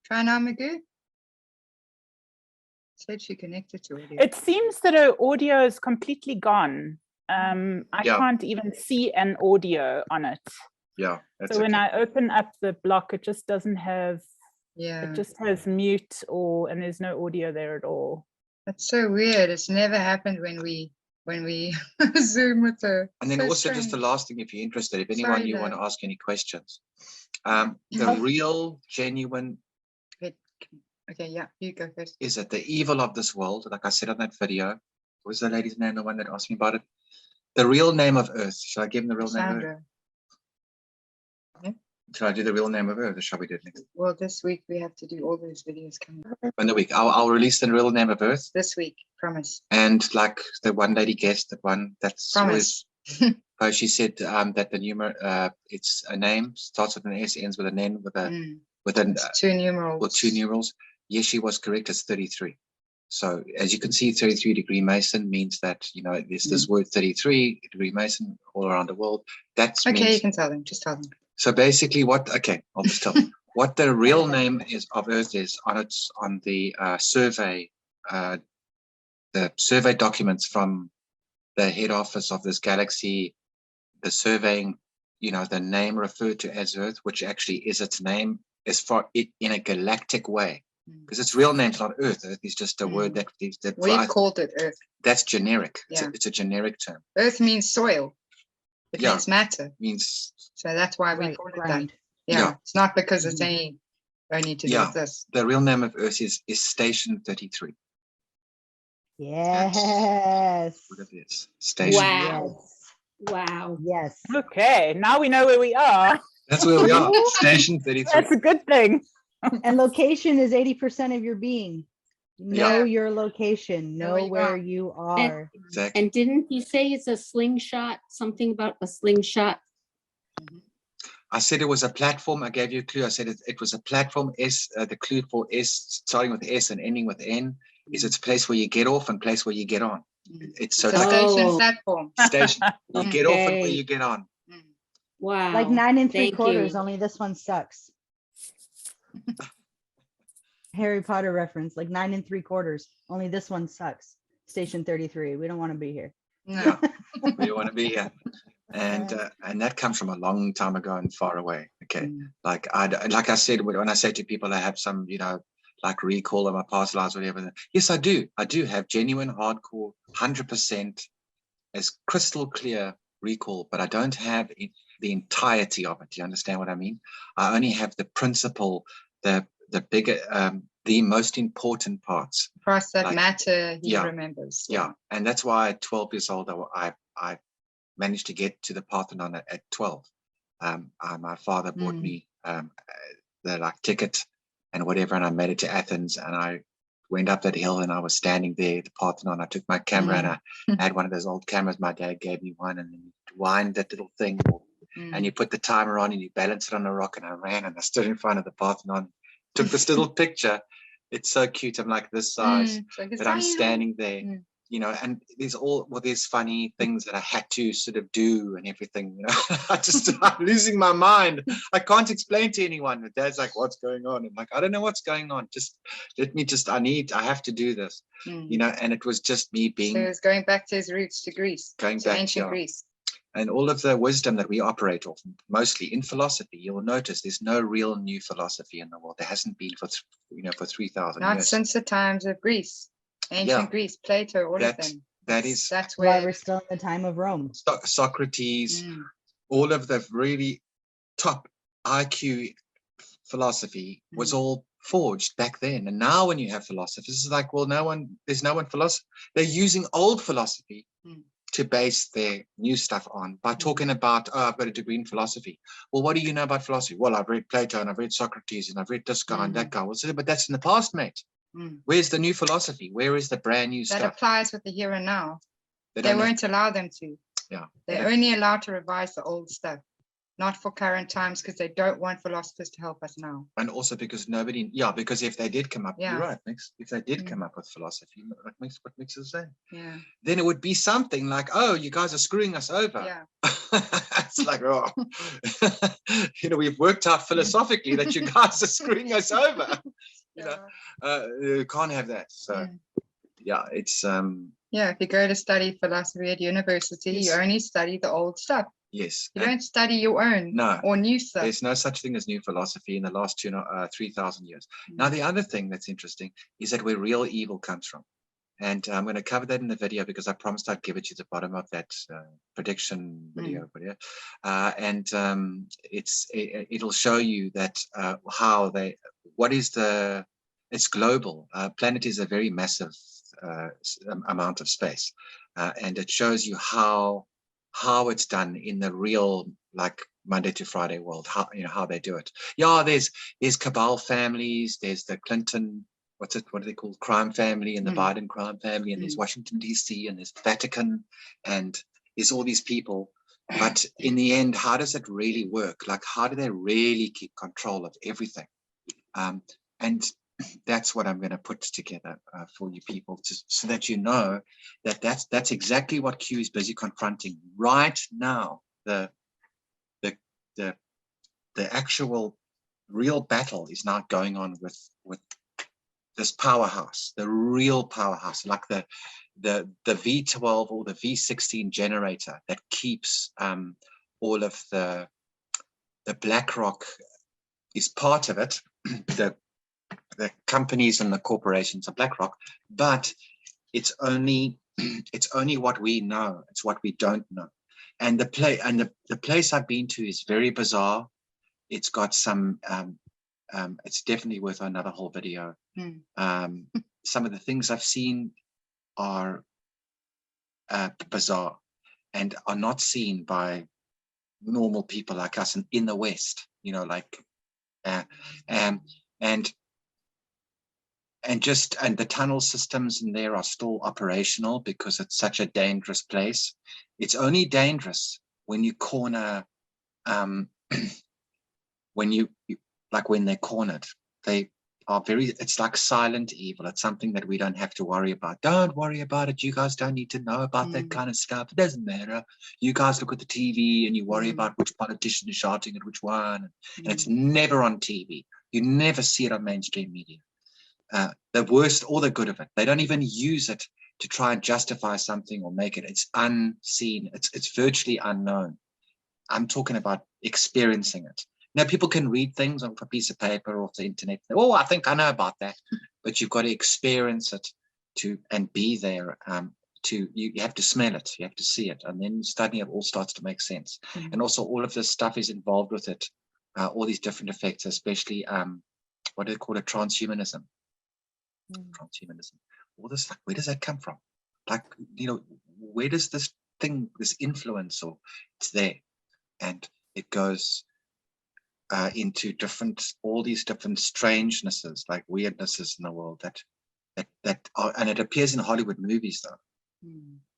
Try now, Magoo. Said she connected to audio. It seems that her audio is completely gone. I can't even see an audio on it. Yeah. So when I open up the block, it just doesn't have, it just has mute and there's no audio there at all. That's so weird. It's never happened when we Zoom with her. And then so also strange. just the last thing, if you're interested, if anyone Sorry, you want to ask any questions, the real, genuine. Okay, yeah, you go first. Is it the evil of this world? Like I said on that video, what was the lady's name, the one that asked me about it? The real name of Earth. Should I give him the real name of Earth? Yeah. Should I do the real name of Earth, or shall we do it next? Well, this week we have to do all those videos coming up. In the week, I'll release the real name of Earth. This week, promise. And like the one lady guessed, that one that's promise. Always, she said that the numeral, it's a name, starts with an S, ends with an N, with two numerals. Or two numerals. Yes, she was correct. It's 33. So as you can see, 33 degree Mason means that, you know, there's this word 33 degree Mason all around the world. That's okay. You can tell them. Just tell them. So basically, I'll just tell them what the real name is of Earth is on the survey documents from the head office of this galaxy, the surveying you know, the name referred to as Earth, which actually is its name as far it in a galactic way, because its real name's not Earth. Earth is just a word that We've called it Earth. That's generic. Yeah. It's a generic term. Earth means soil. It means matter. Means, so that's why we Right, call it ground. that. Yeah. It's not because it's Mhm. only to do with this. the real name of Earth is Station 33. Yes. What it is. Station. Wow. Wow. Yes. Okay, now we know where we are. That's where we are. Station 33. That's a good thing. And location is 80% of your being. Know your location. Know where Know you where are. you are. Exactly. And didn't you say it's a slingshot? Something about a slingshot? I said it was a platform. I gave you a clue. I said it was a platform. The clue for S, starting with S and ending with N, is it's a place where you get off and place where you get on. It's so It's a like station Oh. platform. a station. You get off and where Okay. you get on. Wow. Like 9 Thank 3/4, you. only this one sucks. Harry Potter reference, like 9 3/4, only this one sucks. Station 33. We don't want to be here. No. Yeah. We want to be here. And that comes from a long time ago and far away. Okay. Like I said, when I say to people, I have some, you know, like recall of my past lives, whatever. Yes, I do. I do have genuine, hardcore, 100% as crystal clear recall, but I don't have the entirety of it. Do you understand what I mean? I only have the principle, the bigger, the most important parts. Parts that like, matter, he remembers. Yeah. And that's why at 12 years old, I managed to get to the Parthenon at 12. My father bought me the ticket and whatever, and I made it to Athens, and I went up that hill, and I was standing there at the Parthenon. I took my camera and I had one of those old cameras. My dad gave me one, and then you wind that little thing and you put the timer on and you balance it on a rock, and I ran and I stood in front of the Parthenon, took this little picture. It's so cute. I'm like this size, but I'm standing there. You know, and there's funny things that I had to sort of do and everything, you know. I'm losing my mind. I can't explain to anyone. My dad's like, what's going on? I'm like, I don't know what's going on. Just let me I have to do this, you know. And it was just me being. So it was going back to his roots to Greece, going back ancient Greece. And all of the wisdom that we operate off, mostly in philosophy, you'll notice there's no real new philosophy in the world. There hasn't been for 3,000 years. Not since the times of Greece. Ancient Greece, Plato, all of them. That's why we're still in the time of Rome. Socrates, all of the really top IQ philosophy was all forged back then. And now when you have philosophers, it's like, well, there's no one philosopher. They're using old philosophy to base their new stuff on by talking about, I've got a degree in philosophy. Well, what do you know about philosophy? Well, I've read Plato and I've read Socrates and I've read this guy and that guy. Well, but that's in the past, mate. Where's the new philosophy? Where is the brand new stuff? That applies with the here and now. They won't allow them to. Yeah. They're only allowed to revise the old stuff, not for current times, because they don't want philosophers to help us now. And also because because if they did come up, you're right, Mix. If they did come up with philosophy, what Mix is saying? Yeah. Then it would be something like, oh, you guys are screwing us over. Yeah. It's like, oh, we've worked out philosophically that you guys are screwing us over. You can't have that. So it's if you go to study philosophy at university, you only study the old stuff. Yes. You don't study your own or new stuff. There's no such thing as new philosophy in the last 3,000 years. Now, the other thing that's interesting is that where real evil comes from. And I'm going to cover that in the video because I promised I'd give it to the bottom of that prediction video. It'll show you that it's global. Planet is a very massive amount of space. And it shows you how it's done in the real, like Monday to Friday world, how they do it. Yeah, there's cabal families, there's the Clinton, what are they called, crime family, and the Biden crime family, and there's Washington DC, and there's Vatican, and there's all these people. But in the end, how does it really work? Like, how do they really keep control of everything? And that's what I'm going to put together for you people, so that you know that that's exactly what Q is busy confronting right now. The actual real battle is now going on with this powerhouse, the real powerhouse, like the V12 or the V16 generator that keeps all of the BlackRock is part of it. The companies and the corporations are BlackRock, but it's only what we know. It's what we don't know. And the place I've been to is very bizarre. It's got some. It's definitely worth another whole video. Some of the things I've seen are bizarre and are not seen by normal people like us in the West. You know, like and the tunnel systems in there are still operational because it's such a dangerous place. It's only dangerous when you corner, when they're cornered. They are it's like silent evil. It's something that we don't have to worry about. Don't worry about it. You guys don't need to know about that kind of stuff. It doesn't matter. You guys look at the TV and you worry about which politician is shouting at which one. And it's never on TV. You never see it on mainstream media. The worst or the good of it. They don't even use it to try and justify something or make it. It's unseen. It's virtually unknown. I'm talking about experiencing it. Now, people can read things on a piece of paper or off the internet. Oh, I think I know about that. But you've got to experience it and be there. You have to smell it. You have to see it. And then studying it all starts to make sense. And also all of this stuff is involved with it. All these different effects, especially what do they call it? Transhumanism. Transhumanism. All this, like, where does that come from? Like, you know, where does this influence, or it's there, and it goes into all these different strangenesses, like weirdnesses in the world that are, and it appears in Hollywood movies though.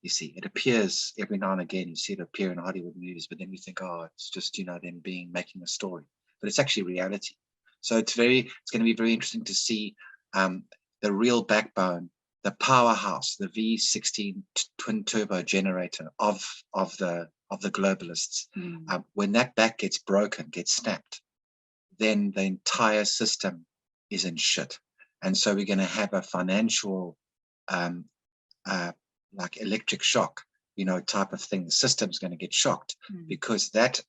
You see, it appears every now and again. You see it appear in Hollywood movies, but then you think, oh, it's just, you know, them making a story, but it's actually reality. So it's going to be very interesting to see the real backbone, the powerhouse, the V16 twin turbo generator of the globalists. When that back gets broken, gets snapped, then the entire system is in shit. And so we're going to have a financial, like electric shock, you know, type of thing. The system's going to get shocked because that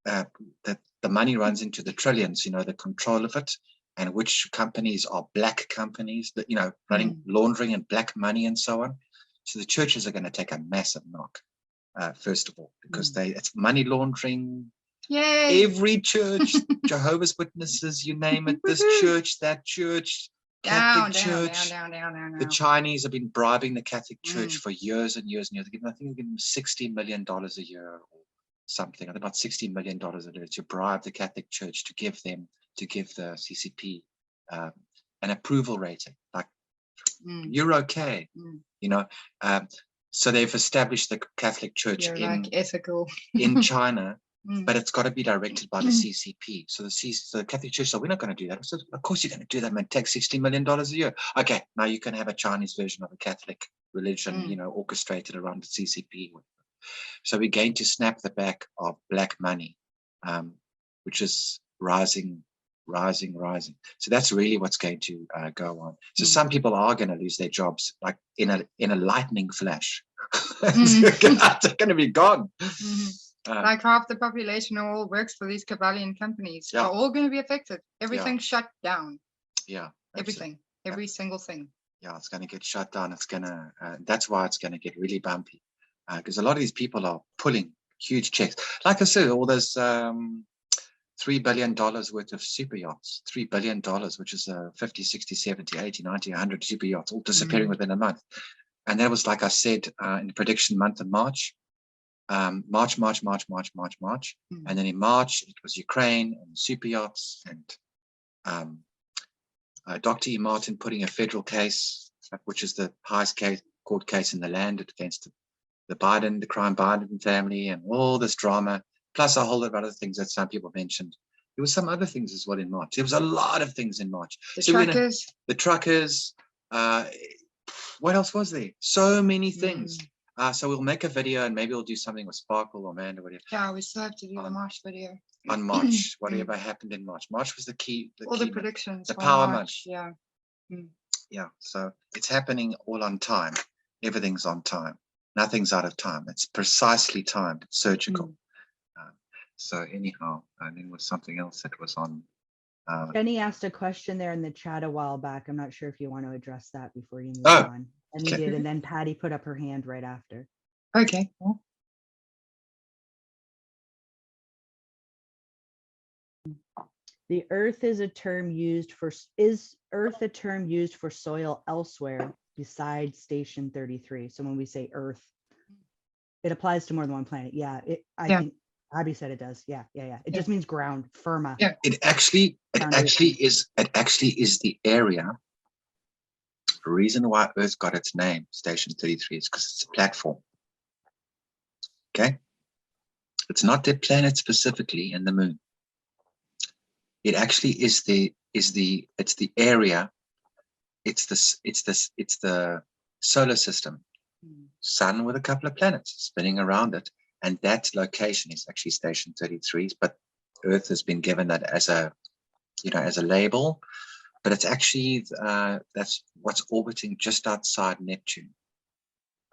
the money runs into the trillions, you know, the control of it. And which companies are black companies that, you know, running laundering and black money and so on. So the churches are going to take a massive knock, first of all, because it's money laundering. Yay! Every church, Jehovah's Witnesses, you name it, this church, that church, Catholic Church. Down. The Chinese have been bribing the Catholic Church for years and years and years. I think they're giving them $60 million a year or something. I think about $60 million a year to bribe the Catholic Church to give the CCP an approval rating, like you're okay, you know. So they've established the Catholic Church ethical in China, but it's got to be directed by the CCP. So the Catholic Church said, we're not going to do that. So of course you're going to do that, man. Take $60 million a year. Okay, now you can have a Chinese version of a Catholic religion, you know, orchestrated around the CCP. So we're going to snap the back of black money, which is rising. So that's really what's going to go on. So some people are going to lose their jobs, like in a lightning flash. They're going to be gone. Like half the population who all works for these Kabbalion companies are all going to be affected. Everything shut down. Yeah, everything, every single thing. Yeah, it's going to get shut down. It's going to. That's why it's going to get really bumpy, because a lot of these people are pulling huge checks. Like I said, all those. $3 billion worth of super yachts, $3 billion, which is 50, 60, 70, 80, 90, 100 super yachts, all disappearing within a month. And that was, like I said, in the prediction month of March. March. And then in March, it was Ukraine and super yachts and Dr. E. Martin putting a federal case, which is the highest court case in the land against the crime Biden family and all this drama. Plus a whole lot of other things that some people mentioned. There was some other things as well in March. There was a lot of things in March. The truckers. What else was there? So many things. So we'll make a video and maybe we'll do something with Sparkle or Amanda, whatever. Yeah, we still have to do the March video. On March, whatever happened in March. March was the key. The predictions. The power month. Yeah. Yeah. So it's happening all on time. Everything's on time. Nothing's out of time. It's precisely timed. It's surgical. So anyhow, and then was something else that was on. Jenny asked a question there in the chat a while back. I'm not sure if you want to address that before you move Oh, on. And we okay. did, and then Patty put up her hand right after. Okay. Well, The earth is a term used for, is earth a term used for soil elsewhere besides station 33? So when we say earth, it applies to more than one planet. Yeah, I think Abby said it does. Yeah. It just means ground, firma. Yeah. It actually is the area. The reason why Earth got its name, Station 33, is because it's a platform. Okay, it's not the planet specifically and the moon. It actually is the area. It's the solar system, sun with a couple of planets spinning around it, and that location is actually Station 33. But Earth has been given that as a label, but it's actually that's what's orbiting just outside Neptune.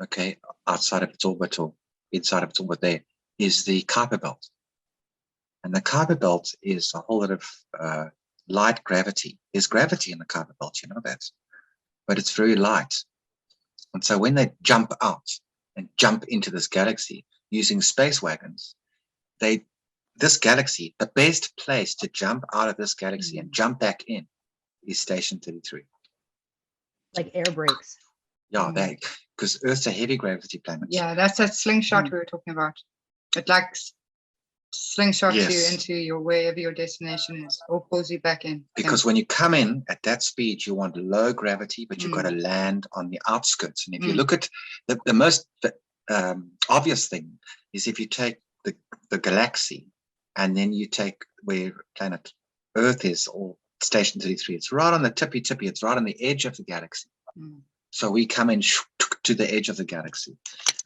Okay, outside of its orbital, inside of its orbit, there is the Kuiper belt. And the Kuiper belt is a whole lot of light gravity. There's gravity in the Kuiper belt, you know that, but it's very light. And so when they jump out and jump into this galaxy using space wagons, this galaxy, the best place to jump out of this galaxy and jump back in is Station 33. Like air brakes. Yeah, because Earth's a heavy gravity planet. Yeah, that's that slingshot we were talking about. It like slingshots you into wherever your destination is, or pulls you back in. Because when you come in at that speed, you want low gravity, but you've got to land on the outskirts. And if you look at the most obvious thing is if you take the galaxy and then you take where planet Earth is, or Station 33, it's right on the tippy, it's right on the edge of the galaxy. So we come in to the edge of the galaxy.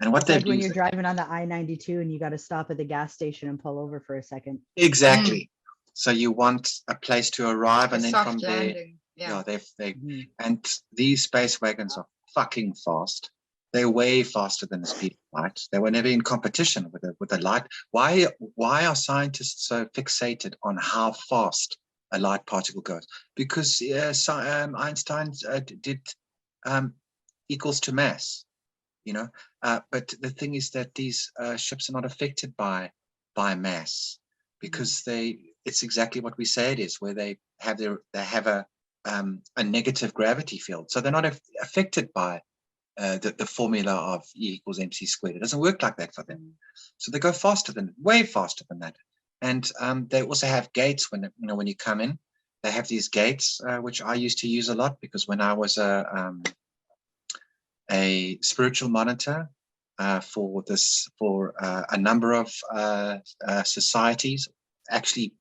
And what like when you're driving on the I-92 and you got to stop at the gas station and pull over for a second. Exactly. So you want a place to arrive, and then from landing. there, and these space wagons are fucking fast. They're way faster than the speed of light. They were never in competition with the light. Why are scientists so fixated on how fast a light particle goes? Because Einstein did equals to mass, you know. But the thing is that these ships are not affected by mass, because it's exactly what we say it is, where they have a negative gravity field, so they're not affected by the formula of E equals mc squared. It doesn't work like that for them. So they go way faster than that. And they also have gates when you come in. They have these gates, which I used to use a lot, because when I was a spiritual monitor for a number of societies, actually,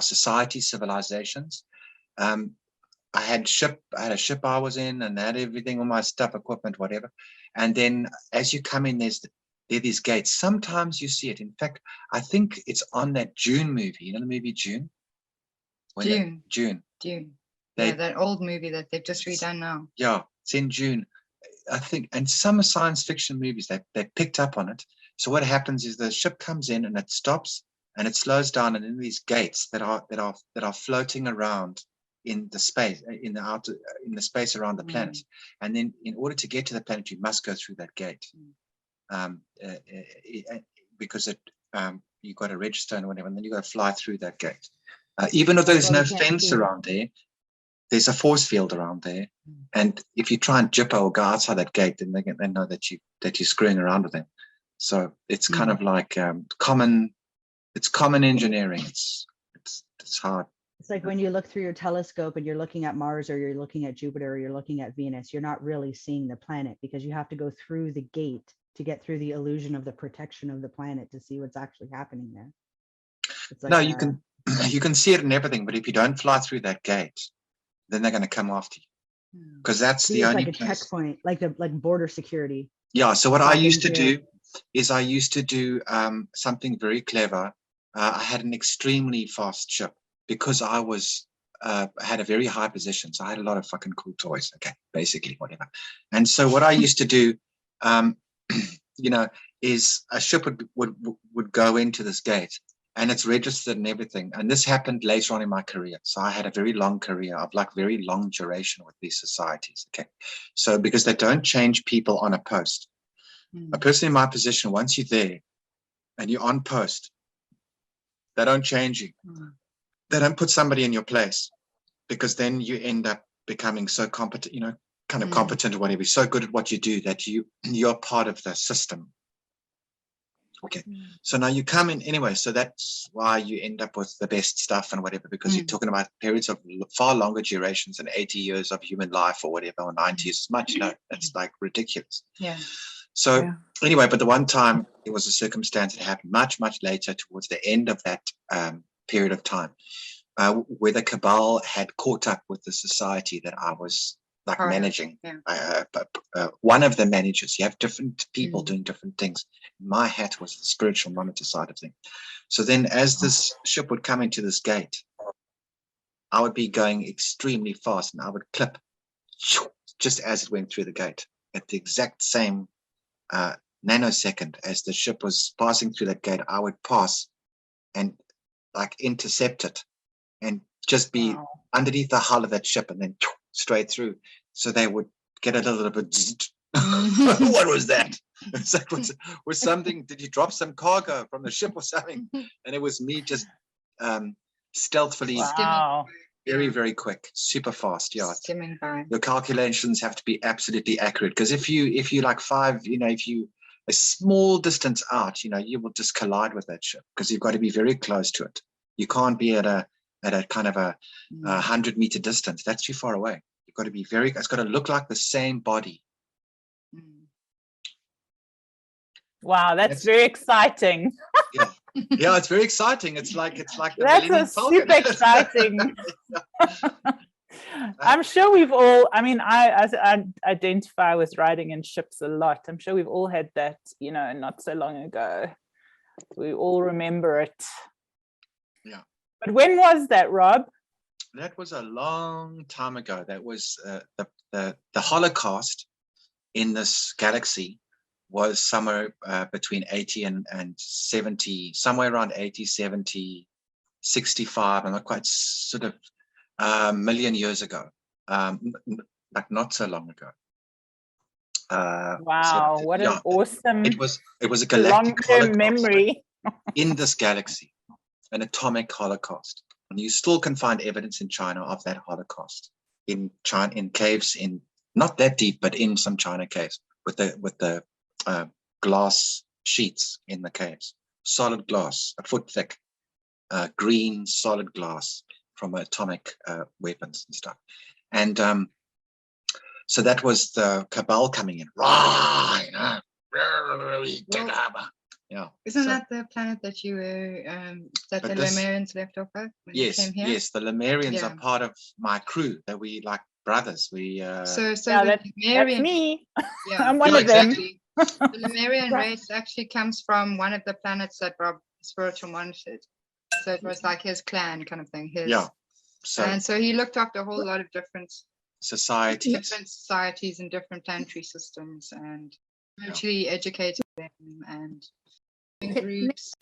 societies, civilizations. I had a ship I was in, and had everything, all my stuff, equipment, whatever. And then as you come in, there are these gates. Sometimes you see it. In fact, I think it's on that June movie. You know the movie June? June. Yeah, that old movie that they've just redone now. Yeah, it's in June, I think. And some science fiction movies, they picked up on it. So what happens is the ship comes in and it stops and it slows down, and in these gates that are floating around in the space, in the space around the planet. And then in order to get to the planet, you must go through that gate, because you've got to register and whatever, and then you've got to fly through that gate. Even though there's no fence around there, there's a force field around there. And if you try and jipper or go outside that gate, then they know that you're screwing around with them. So it's kind of like common engineering. It's hard. It's like when you look through your telescope and you're looking at Mars, or you're looking at Jupiter, or you're looking at Venus, you're not really seeing the planet, because you have to go through the gate to get through the illusion of the protection of the planet to see what's actually happening there. It's like, no, you can see it and everything, but if you don't fly through that gate, then they're going to come after you, because that's the only like a checkpoint, like border security. Yeah. So what I used to do is something very clever. I had an extremely fast ship, because I had a very high position. So I had a lot of fucking cool toys. Okay, basically whatever. And so what I used to do, is a ship would go into this gate, and it's registered and everything. And this happened later on in my career. So I had a very long career of like very long duration with these societies. Okay. So because they don't change people on a post. A person in my position, once you're there and you're on post, they don't change you. They don't put somebody in your place, because then you end up becoming so competent, kind of competent or whatever, so good at what you do that you're part of the system. Okay, so now you come in anyway, so that's why you end up with the best stuff and whatever, because you're talking about periods of far longer durations than 80 years of human life or whatever, or 90 years as much. That's like ridiculous. Yeah. So anyway, but the one time there was a circumstance that happened much, much later towards the end of that period of time, where the cabal had caught up with the society that I was like managing. One of the managers, you have different people doing different things. My hat was the spiritual monitor side of things. So then as this ship would come into this gate, I would be going extremely fast, and I would clip just as it went through the gate at the exact same nanosecond as the ship was passing through that gate. I would pass and like intercept it and just be underneath the hull of that ship, and then straight through. So they would get a little bit. What was that? It's like, was something? Did you drop some cargo from the ship or something? And it was me just stealthily, very, very quick, super fast. Yeah, skimming by. Your calculations have to be absolutely accurate, because if you like if you a small distance out, you will just collide with that ship, because you've got to be very close to it. You can't be at a kind of a 100-meter distance. That's too far away. You've got to be it's got to look like the same body. Wow, that's very exciting. Yeah, it's very exciting. It's like the that's super exciting. I'm sure we've all, I identify with riding in ships a lot. I'm sure we've all had that, not so long ago. We all remember it. Yeah. But when was that, Rob? That was a long time ago. That was the Holocaust in this galaxy was somewhere between 80 and 70, somewhere around 80, 70, 65. I'm not quite sort of a million years ago, like not so long ago. Wow, what an awesome! It was a galactic long-term memory in this galaxy, an atomic Holocaust, and you still can find evidence in China of that Holocaust in China, in caves, in not that deep, but in some China caves with the glass sheets in the caves, solid glass, a foot thick, green solid glass from atomic weapons and stuff. And so that was the cabal coming in. Yeah. Isn't that the planet that you were that the Lemurians left off of when you came here? Yes, the Lemurians are part of my crew. That we like brothers. We so that's me. I'm one of them. The Lemurian race actually comes from one of the planets that Rob spiritual monitored. So it was like his clan kind of thing. And so he looked after a whole lot of different societies and different planetary systems, and actually educated them and groups.